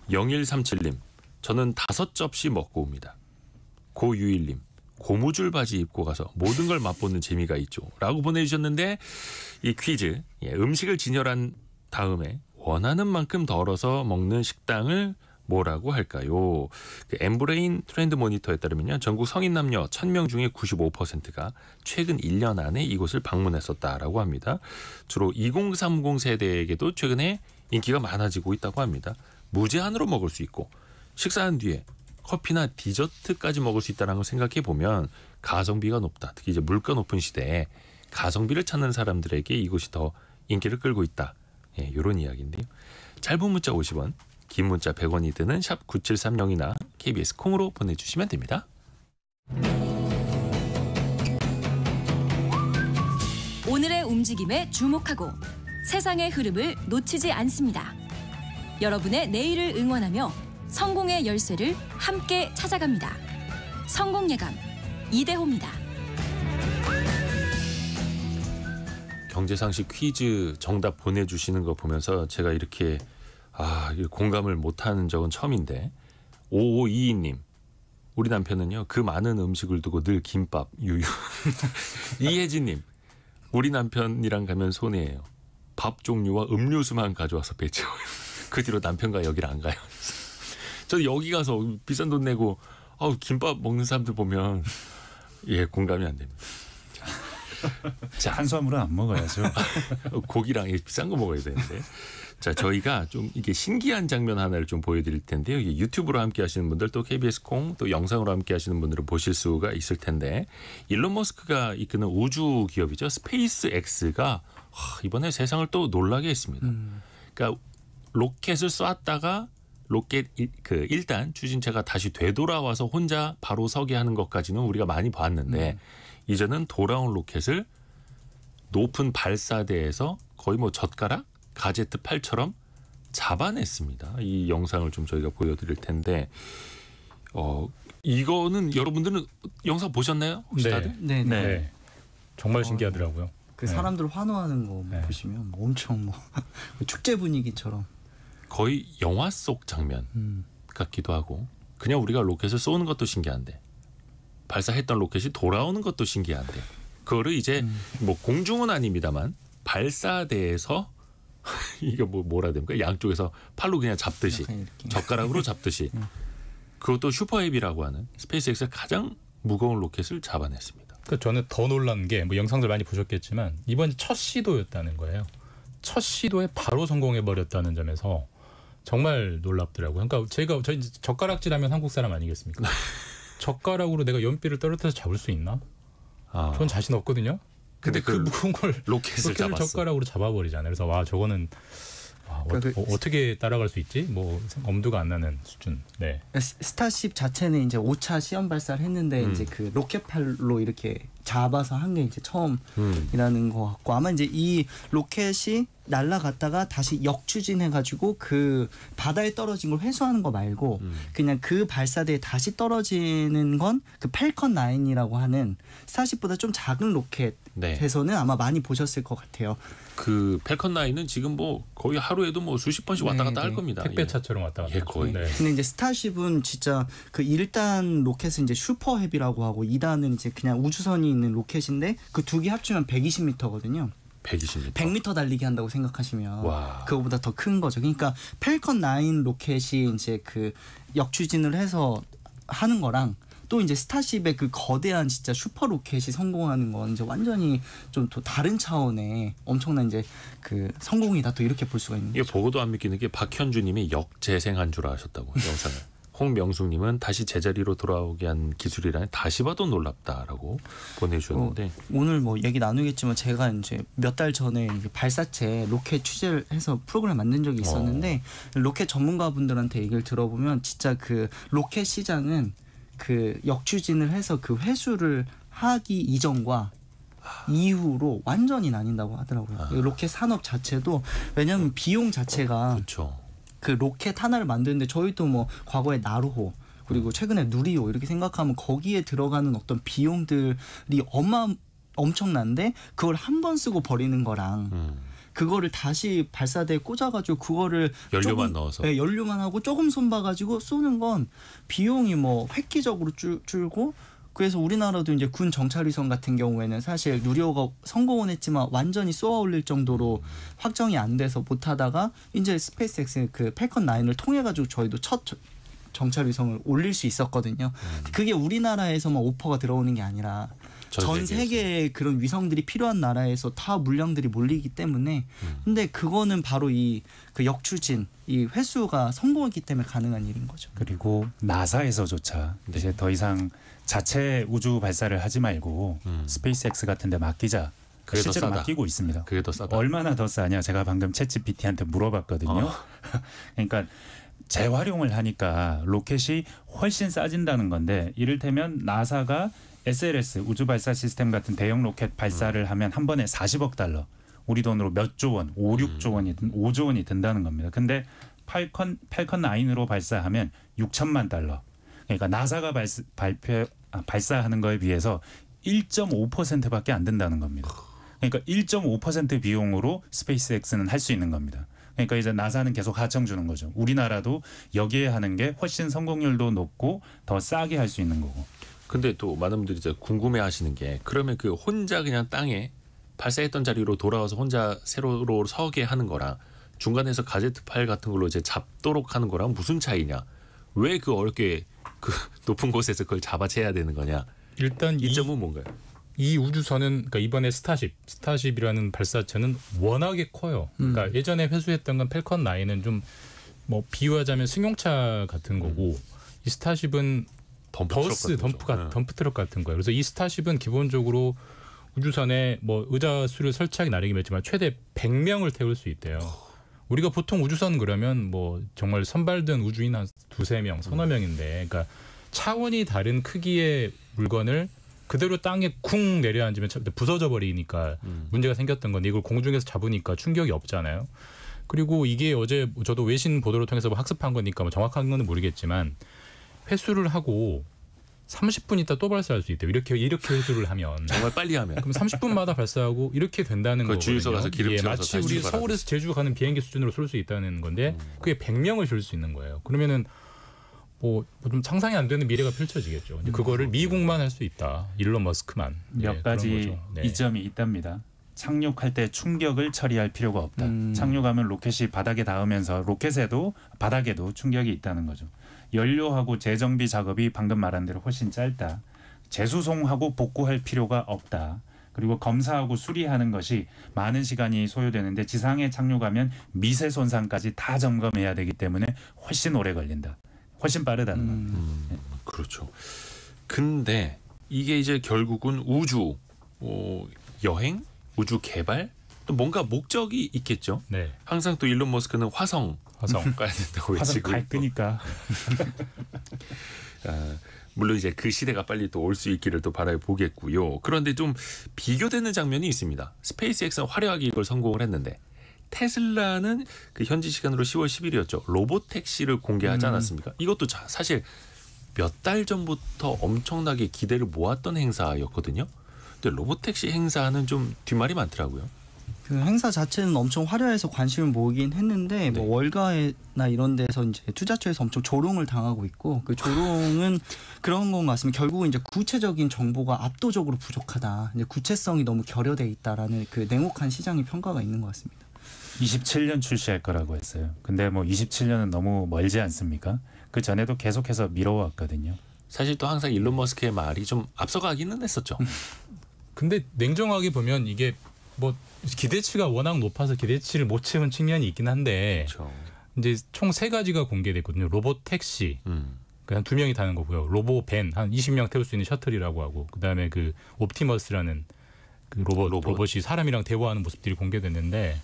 0137님, 저는 5접시 먹고 옵니다. 고유일님, 고무줄 바지 입고 가서 모든 걸 맛보는 재미가 있죠. 라고 보내주셨는데 이 퀴즈, 음식을 진열한 다음에 원하는 만큼 덜어서 먹는 식당을 뭐라고 할까요? 그 엠브레인 트렌드 모니터에 따르면요, 전국 성인 남녀 1000명 중에 95%가 최근 1년 안에 이곳을 방문했었다라고 합니다. 주로 2030 세대에게도 최근에 인기가 많아지고 있다고 합니다. 무제한으로 먹을 수 있고 식사한 뒤에 커피나 디저트까지 먹을 수 있다는 걸 생각해 보면 가성비가 높다. 특히 이제 물가 높은 시대에 가성비를 찾는 사람들에게 이곳이 더 인기를 끌고 있다. 이런 이야기인데요. 짧은 문자 50원, 긴 문자 100원이 드는 샵 9730이나 KBS 콩으로 보내주시면 됩니다. 오늘의 움직임에 주목하고 세상의 흐름을 놓치지 않습니다. 여러분의 내일을 응원하며 성공의 열쇠를 함께 찾아갑니다. 성공예감 이대호입니다. 경제상식 퀴즈 정답 보내주시는 거 보면서 제가 이렇게 공감을 못하는 적은 처음인데 5522님, 우리 남편은요 그 많은 음식을 두고 늘 김밥 유유. 이혜진님, 우리 남편이랑 가면 손해예요. 밥 종류와 음료수만 가져와서 배 채워요. 그 뒤로 남편과 여기를 안 가요. 저 여기 가서 비싼 돈 내고 김밥 먹는 사람들 보면 공감이 안 됩니다. 자, 탄수화물은 안 먹어야죠. 고기랑 비싼 거 먹어야 되는데. 자, 저희가 좀 이게 신기한 장면 하나를 좀 보여드릴 텐데요. 이게 유튜브로 함께 하시는 분들 또 KBS 콩 또 영상으로 함께 하시는 분들은 보실 수가 있을 텐데 일론 머스크가 이끄는 우주 기업이죠. 스페이스X가 이번에 세상을 또 놀라게 했습니다. 그러니까 로켓을 쐈다가 로켓 일단 추진체가 다시 되돌아와서 혼자 바로 서게 하는 것까지는 우리가 많이 봤는데 이제는 돌아온 로켓을 높은 발사대에서 거의 뭐 젓가락, 가제트 팔처럼 잡아냈습니다. 이 영상을 좀 저희가 보여드릴 텐데 이거는 여러분들은 영상 보셨나요? 혹시 다들? 네. 정말 신기하더라고요. 그 사람들 환호하는 거 보시면 엄청 축제 분위기처럼 거의 영화 속 장면 같기도 하고 그냥 우리가 로켓을 쏘는 것도 신기한데 발사했던 로켓이 돌아오는 것도 신기한데 그거를 이제 뭐 공중은 아닙니다만 발사대에서 이게 뭐라 됩니까? 양쪽에서 팔로 그냥 잡듯이 젓가락으로 잡듯이 그것도 슈퍼헤비라고 하는 스페이스X의 가장 무거운 로켓을 잡아냈습니다. 그러니까 저는 더 놀란 게 뭐 영상들 많이 보셨겠지만 이번 첫 시도였다는 거예요. 첫 시도에 바로 성공해버렸다는 점에서 정말 놀랍더라고요. 그러니까 저희 젓가락질하면 한국 사람 아니겠습니까? 젓가락으로 내가 연필을 떨어뜨려서 잡을 수 있나? 전 자신 없거든요. 근데 그 무거운 걸 로켓을 젓가락으로 잡아버리잖아요. 그래서 저거는 어떻게 따라갈 수 있지? 뭐 엄두가 안 나는 수준. 네. 스타쉽 자체는 이제 5차 시험 발사를 했는데 이제 그 로켓팔로 이렇게 잡아서 한 게 이제 처음이라는 것 같고 아마 이제 이 로켓이 날아갔다가 다시 역추진해가지고 그 바다에 떨어진 걸 회수하는 거 말고 그냥 그 발사대에 다시 떨어지는 건 그 팰컨 9이라고 하는 스타쉽보다 좀 작은 로켓에서는 아마 많이 보셨을 것 같아요. 그 팰컨 9은 지금 뭐 거의 하루에도 뭐 수십 번씩 왔다 갔다 할 겁니다. 택배차처럼 왔다 갔다. 거의. 네. 근데 이제 스타쉽은 진짜 그 1단 로켓은 이제 슈퍼헤비라고 하고 2단은 이제 그냥 우주선이 있는 로켓인데 그 두 개 합치면 120m거든요. 120m. 100m 달리기 한다고 생각하시면 와. 그거보다 더 큰 거죠. 그러니까 팰컨 9 로켓이 이제 그 역추진을 해서 하는 거랑 또 이제 스타쉽의 그 거대한 진짜 슈퍼 로켓이 성공하는 건 이제 완전히 좀 또 다른 차원의 엄청난 이제 그 성공이다 또 이렇게 볼 수가 있는 이게 거죠. 보고도 안 믿기는 게 박현주님이 역재생한 줄 아셨다고 영상을 홍명숙님은 다시 제자리로 돌아오게 한 기술이라니 다시 봐도 놀랍다라고 보내주셨는데 오늘 뭐 얘기 나누겠지만 제가 이제 몇 달 전에 이제 발사체 로켓 취재를 해서 프로그램 만든 적이 있었는데 로켓 전문가분들한테 얘기를 들어보면 진짜 그 로켓 시장은 그 역추진을 해서 그 회수를 하기 이전과 이후로 완전히 나뉜다고 하더라고요. 로켓 산업 자체도 왜냐하면 비용 자체가 그렇죠. 그 로켓 하나를 만드는데 저희도 뭐 과거에 나루호 그리고 최근에 누리호 이렇게 생각하면 거기에 들어가는 어떤 비용들이 엄청난데 그걸 한 번 쓰고 버리는 거랑 그거를 다시 발사대에 꽂아가지고 그거를 연료만 넣어서 네, 연료만 하고 조금 손봐가지고 쏘는 건 비용이 뭐 획기적으로 줄고 그래서 우리나라도 이제 군 정찰위성 같은 경우에는 사실 누리호가 성공은 했지만 완전히 쏘아 올릴 정도로 확정이 안 돼서 못하다가 이제 스페이스X 그 팰컨 9을 통해 가지고 저희도 첫 정찰위성을 올릴 수 있었거든요. 그게 우리나라에서만 오퍼가 들어오는 게 아니라 전 세계에 그런 위성들이 필요한 나라에서 다 물량들이 몰리기 때문에 근데 그거는 바로 이 그 역추진 이 회수가 성공했기 때문에 가능한 일인 거죠. 그리고 나사에서조차 이제 더 이상 자체 우주 발사를 하지 말고 스페이스X 같은 데 맡기자. 실제로 맡기고 있습니다. 그게 더 싸다. 얼마나 더 싸냐. 제가 방금 챗GPT한테 물어봤거든요. 그러니까 재활용을 하니까 로켓이 훨씬 싸진다는 건데 이를테면 나사가 SLS 우주 발사 시스템 같은 대형 로켓 발사를 하면 한 번에 40억 달러. 우리 돈으로 몇 조 원, 5, 6조 원이든 5조 원이 든다는 겁니다. 근데 팰컨 9으로 발사하면 6천만 달러. 그러니까 나사가 발사하는 거에 비해서 1.5%밖에 안 된다는 겁니다. 그러니까 1.5% 비용으로 스페이스X는 할 수 있는 겁니다. 그러니까 이제 나사는 계속 하청 주는 거죠. 우리나라도 여기에 하는 게 훨씬 성공률도 높고 더 싸게 할 수 있는 거고. 근데 또 많은 분들이 이제 궁금해하시는 게 그러면 그 혼자 그냥 땅에 발사했던 자리로 돌아와서 혼자 세로로 서게 하는 거랑 중간에서 가제트 파일 같은 걸로 이제 잡도록 하는 거랑 무슨 차이냐? 왜 그 어렵게 그 높은 곳에서 그걸 잡아채야 되는 거냐? 일단 이점은 뭔가요? 이 우주선은 그러니까 이번에 스타쉽이라는 발사체는 워낙에 커요. 그러니까 예전에 회수했던 건 팰컨 9은 좀 뭐 비유하자면 승용차 같은 거고 이 스타쉽은 덤프 트럭 같은 거예요. 그래서 이 스타쉽은 기본적으로 우주선에 뭐 의자 수를 설치하기 나름이지만 최대 100명을 태울 수 있대요. 우리가 보통 우주선 그러면 뭐 정말 선발된 우주인 한 2-3명, 서너 명인데 그러니까 차원이 다른 크기의 물건을 그대로 땅에 쿵 내려앉으면 부서져 버리니까 문제가 생겼던 건데 이걸 공중에서 잡으니까 충격이 없잖아요. 그리고 이게 어제 저도 외신 보도를 통해서 뭐 학습한 거니까 뭐 정확한 건 모르겠지만 회수를 하고 30분 있다 또 발사할 수 있대요. 이렇게 회수를 하면 정말 빨리 하면 그럼 30분마다 발사하고 이렇게 된다는 거거든요. 주유소 가서 기름 채워서 마치 우리 서울에서 제주 가는 비행기 수준으로 쏠 수 있다는 건데 그게 100명을 실 수 있는 거예요. 그러면은 뭐 좀 상상이 안 되는 미래가 펼쳐지겠죠. 그거를 미국만 할 수 있다. 일론 머스크만. 몇 가지 이점이 있답니다. 착륙할 때 충격을 처리할 필요가 없다. 착륙하면 로켓이 바닥에 닿으면서 로켓에도 바닥에도 충격이 있다는 거죠. 연료하고 재정비 작업이 방금 말한 대로 훨씬 짧다. 재수송하고 복구할 필요가 없다. 그리고 검사하고 수리하는 것이 많은 시간이 소요되는데 지상에 착륙하면 미세 손상까지 다 점검해야 되기 때문에 훨씬 오래 걸린다. 훨씬 빠르다는 거. 그렇죠. 근데 이게 이제 결국은 우주 여행, 우주 개발 또 뭔가 목적이 있겠죠. 네. 항상 또 일론 머스크는 화성 가야 된다고 외치고 갈 거니까. 물론 이제 그 시대가 빨리 또 올 수 있기를 또 바라보겠고요. 그런데 좀 비교되는 장면이 있습니다. 스페이스X는 화려하게 이걸 성공을 했는데 테슬라는 그 현지 시간으로 10월 10일이었죠. 로봇 택시를 공개하지 않았습니까? 이것도 사실 몇 달 전부터 엄청나게 기대를 모았던 행사였거든요. 근데 로봇 택시 행사는 좀 뒷말이 많더라고요. 그 행사 자체는 엄청 화려해서 관심을 모으긴 했는데 뭐 월가나 이런 데서 이제 투자처에서 엄청 조롱을 당하고 있고 그 조롱은 그런 건 같습니다. 결국은 이제 구체적인 정보가 압도적으로 부족하다. 이제 구체성이 너무 결여돼 있다라는 그 냉혹한 시장의 평가가 있는 것 같습니다. 27년 출시할 거라고 했어요. 근데 뭐 27년은 너무 멀지 않습니까? 그 전에도 계속해서 미뤄왔거든요. 사실 또 항상 일론 머스크의 말이 좀 앞서가기는 했었죠. 근데 냉정하게 보면 이게 뭐 기대치가 워낙 높아서 기대치를 못 채운 측면이 있긴 한데 그렇죠. 이제 총 3가지가 공개됐거든요. 로봇 택시, 한 2명이 타는 거고요. 로보벤 한 20명 태울 수 있는 셔틀이라고 하고 그다음에 그 옵티머스라는 그 로봇이 사람이랑 대화하는 모습들이 공개됐는데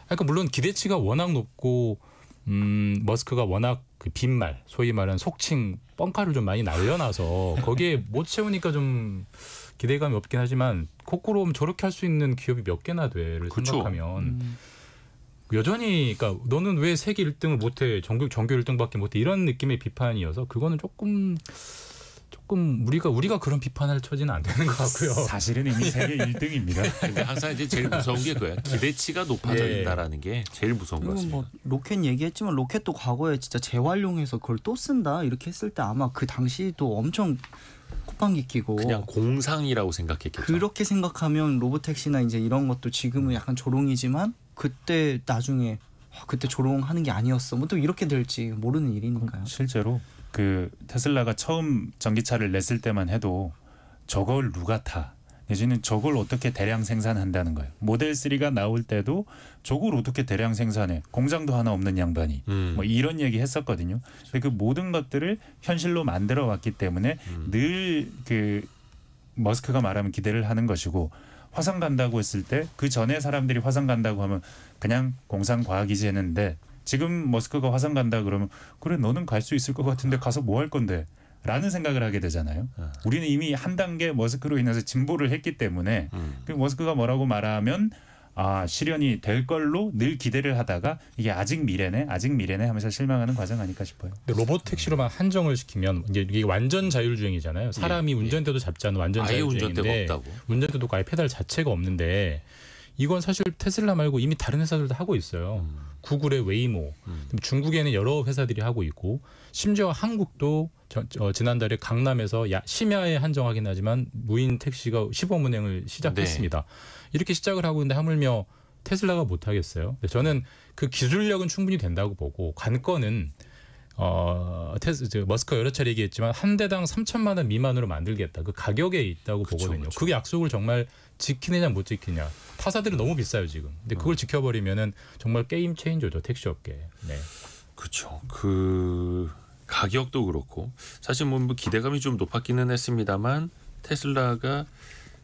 그러니까 물론 기대치가 워낙 높고 머스크가 워낙 그 빈말 소위 말하는 속칭 뻥카를 좀 많이 날려놔서 거기에 못 채우니까 좀 기대감이 없긴 하지만 거꾸로 저렇게 할 수 있는 기업이 몇 개나 돼를 그쵸. 생각하면 여전히 그러니까 너는 왜 세계 1등을 못해 전교 1등밖에 못해 이런 느낌의 비판이어서 그거는 조금 우리가 그런 비판할 처지는 안 되는 것 같고요. 사실은 이미 세계 1등입니다. 근데 항상 이제 제일 무서운 게 그거야. 기대치가 높아져 예. 있다라는 게 제일 무서운 것 그리고 같습니다. 뭐 로켓 얘기했지만 로켓도 과거에 진짜 재활용해서 그걸 또 쓴다 이렇게 했을 때 아마 그 당시도 엄청 콧방귀 끼고 그냥 공상이라고 생각했겠죠. 그렇게 생각하면 로보택시나 이제 이런 것도 지금은 약간 조롱이지만 그때 나중에 그때 조롱하는 게 아니었어. 뭐 또 이렇게 될지 모르는 일이니까요. 실제로 그 테슬라가 처음 전기차를 냈을 때만 해도 저걸 누가 타? 내지는 저걸 어떻게 대량 생산한다는 거예요. 모델 3가 나올 때도 저걸 어떻게 대량 생산해? 공장도 하나 없는 양반이. 뭐 이런 얘기 했었거든요. 근데 그 모든 것들을 현실로 만들어 왔기 때문에 늘 그 머스크가 말하면 기대를 하는 것이고 화성 간다고 했을 때 그 전에 사람들이 화성 간다고 하면 그냥 공상 과학이지 했는데 지금 머스크가 화성 간다 그러면 그래 너는 갈 수 있을 것 같은데 가서 뭐 할 건데? 라는 생각을 하게 되잖아요. 우리는 이미 한 단계 머스크로 인해서 진보를 했기 때문에 그 머스크가 뭐라고 말하면 실현이 될 걸로 늘 기대를 하다가 이게 아직 미래네 하면서 실망하는 과정 아닐까 싶어요. 근데 로봇 택시로만 한정을 시키면 이제 이게 완전 자율주행이잖아요. 사람이 운전대도 잡지 않은 완전 아예 자율주행인데 운전대가 없다고. 운전대도 아예 페달 자체가 없는데 이건 사실 테슬라 말고 이미 다른 회사들도 하고 있어요. 구글의 웨이모, 중국에는 여러 회사들이 하고 있고 심지어 한국도 지난달에 강남에서 심야에 한정하긴 하지만 무인 택시가 시범 운행을 시작했습니다. 네. 이렇게 시작을 하고 있는데 하물며 테슬라가 못하겠어요. 근데 저는 그 기술력은 충분히 된다고 보고 관건은 머스크가 여러 차례 얘기했지만 한 대당 3천만 원 미만으로 만들겠다. 그 가격에 있다고 보거든요. 그쵸. 그 약속을 정말 지키느냐 못 지키냐. 타사들은 너무 비싸요 지금. 근데 그걸 지켜버리면은 정말 게임 체인저죠 택시 업계. 네. 그렇죠. 그 가격도 그렇고 사실 뭐 기대감이 좀 높았기는 했습니다만 테슬라가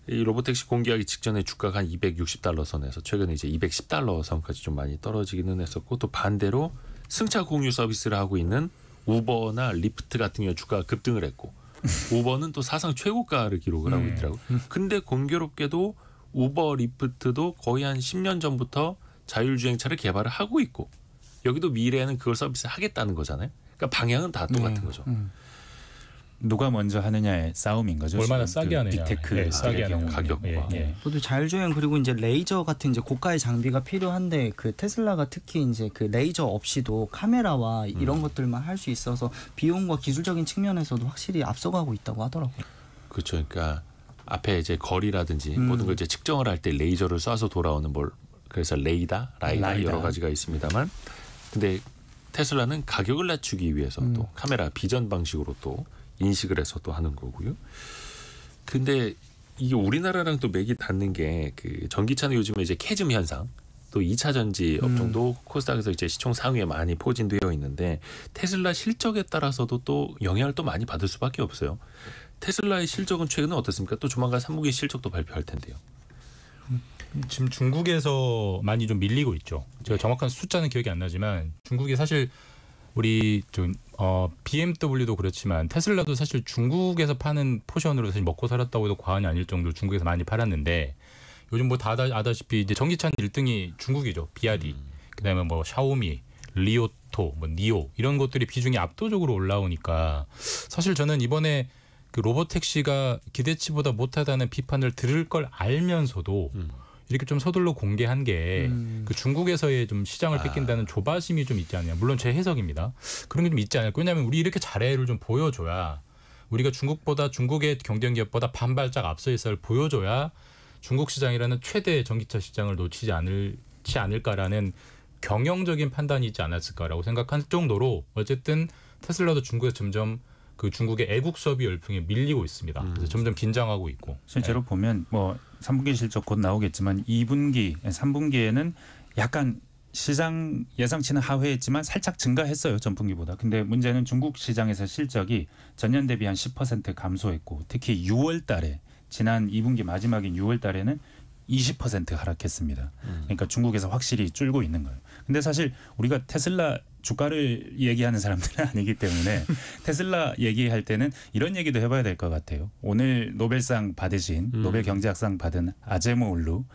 이 로보택시 공개하기 직전에 주가가 한 $260 선에서 최근에 이제 $210 선까지 좀 많이 떨어지기는 했었고 또 반대로 승차 공유 서비스를 하고 있는 우버나 리프트 같은 경우 주가가 급등을 했고 우버는 또 사상 최고가를 기록을 하고 있더라고요. 근데 공교롭게도 우버 리프트도 거의 한 10년 전부터 자율주행차를 개발을 하고 있고 여기도 미래에는 그걸 서비스 하겠다는 거잖아요. 그러니까 방향은 다 똑같은 거죠. 누가 먼저 하느냐의 싸움인 거죠. 얼마나 지금 싸게 하느냐. 빅테크 싸게 하는 가격과. 저도 자율주행 그리고 이제 레이저 같은 이제 고가의 장비가 필요한데 그 테슬라가 특히 이제 그 레이저 없이도 카메라와 이런 것들만 할 수 있어서 비용과 기술적인 측면에서도 확실히 앞서가고 있다고 하더라고요. 그렇죠. 그러니까 앞에 이제 거리라든지 모든 걸 이제 측정을 할 때 레이저를 쏴서 돌아오는 그래서 라이다 여러 가지가 있습니다만 근데 테슬라는 가격을 낮추기 위해서 또 카메라 비전 방식으로 또 인식을 해서 또 하는 거고요. 근데 이게 우리나라랑 또 맥이 닿는 게 그 전기차는 요즘에 이제 캐즘 현상 또 2차 전지 업종도 코스닥에서 이제 시총 상위에 많이 포진되어 있는데 테슬라 실적에 따라서도 또 영향을 또 많이 받을 수밖에 없어요. 테슬라의 실적은 최근에 어떻습니까? 또 조만간 3분기 실적도 발표할 텐데요. 지금 중국에서 많이 좀 밀리고 있죠. 제가 정확한 숫자는 기억이 안 나지만 중국이 사실 우리 좀 BMW도 그렇지만 테슬라도 사실 중국에서 파는 포션으로 사실 먹고 살았다고 해도 과언이 아닐 정도로 중국에서 많이 팔았는데 요즘 뭐 다들 아다시피 이제 전기차 1등이 중국이죠. 비아디. 그다음에 뭐 샤오미, 리오토, 뭐 니오 이런 것들이 비중이 압도적으로 올라오니까 사실 저는 이번에 그 로보택시가 기대치보다 못하다는 비판을 들을 걸 알면서도 이렇게 좀 서둘러 공개한 게 그 중국에서의 좀 시장을 뺏긴다는 조바심이 좀 있지 않냐. 물론 제 해석입니다. 그런 게 좀 있지 않을까. 왜냐하면 우리 이렇게 잘해를 좀 보여줘야 우리가 중국의 경쟁 기업보다 반발짝 앞서 있어를 보여줘야 중국 시장이라는 최대 전기차 시장을 놓치지 않을까라는 경영적인 판단이 있지 않았을까라고 생각할 정도로 어쨌든 테슬라도 중국에서 점점 그 중국의 애국 수업이 열풍에 밀리고 있습니다. 그래서 점점 긴장하고 있고. 실제로 보면 뭐 3분기 실적 곧 나오겠지만 2분기, 3분기에는 약간 시장 예상치는 하회했지만 살짝 증가했어요. 전분기보다. 근데 문제는 중국 시장에서 실적이 전년 대비 한 10% 감소했고 특히 6월 달에 지난 2분기 마지막인 6월 달에는 20% 하락했습니다. 그러니까 중국에서 확실히 줄고 있는 거예요. 근데 사실 우리가 테슬라 주가를 얘기하는 사람들은 아니기 때문에 테슬라 얘기할 때는 이런 얘기도 해봐야 될 것 같아요. 오늘 노벨상 받으신 노벨 경제학상 받은 아제모울루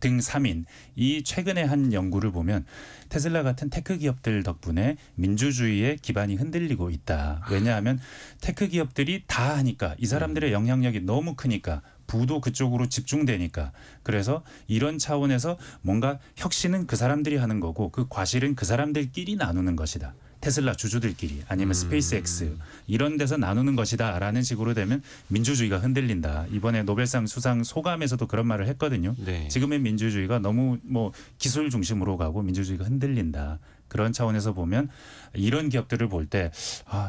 등 3인 이 최근에 한 연구를 보면 테슬라 같은 테크 기업들 덕분에 민주주의의 기반이 흔들리고 있다. 왜냐하면 테크 기업들이 다 하니까 이 사람들의 영향력이 너무 크니까 부도 그쪽으로 집중되니까 그래서 이런 차원에서 뭔가 혁신은 그 사람들이 하는 거고 그 과실은 그 사람들끼리 나누는 것이다. 테슬라 주주들끼리 아니면 스페이스X 이런 데서 나누는 것이다라는 식으로 되면 민주주의가 흔들린다. 이번에 노벨상 수상 소감에서도 그런 말을 했거든요. 네. 지금의 민주주의가 너무 기술 중심으로 가고 민주주의가 흔들린다. 그런 차원에서 보면 이런 기업들을 볼 때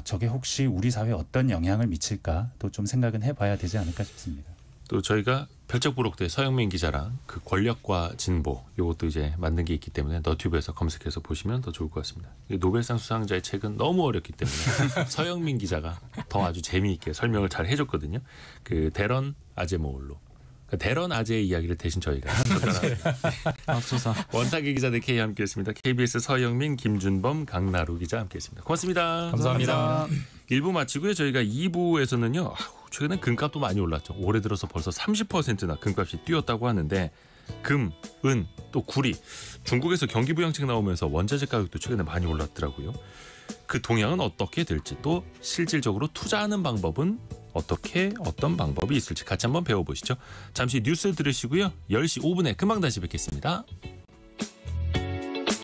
저게 혹시 우리 사회에 어떤 영향을 미칠까 또 좀 생각은 해봐야 되지 않을까 싶습니다. 또 저희가 별적부록대 서영민 기자랑 그 권력과 진보 이것도 이제 만든 게 있기 때문에 너튜브에서 검색해서 보시면 더 좋을 것 같습니다. 노벨상 수상자의 책은 너무 어렵기 때문에 서영민 기자가 더 아주 재미있게 설명을 잘 해줬거든요. 그 데런 아제모울루. 대런 아재의 이야기를 대신 저희가 앞서서 원탁의 기자들 K 함께했습니다. KBS 서영민, 김준범, 강나루 기자 함께했습니다. 고맙습니다. 감사합니다. 1부 마치고요. 저희가 2부에서는요. 최근에 금값도 많이 올랐죠. 올해 들어서 벌써 30%나 금값이 뛰었다고 하는데 금, 은, 또 구리. 중국에서 경기부양책 나오면서 원자재 가격도 최근에 많이 올랐더라고요. 그 동향은 어떻게 될지 또 실질적으로 투자하는 방법은 어떤 방법이 있을지 같이 한번 배워보시죠. 잠시 뉴스 들으시고요. 10시 5분에 금방 다시 뵙겠습니다.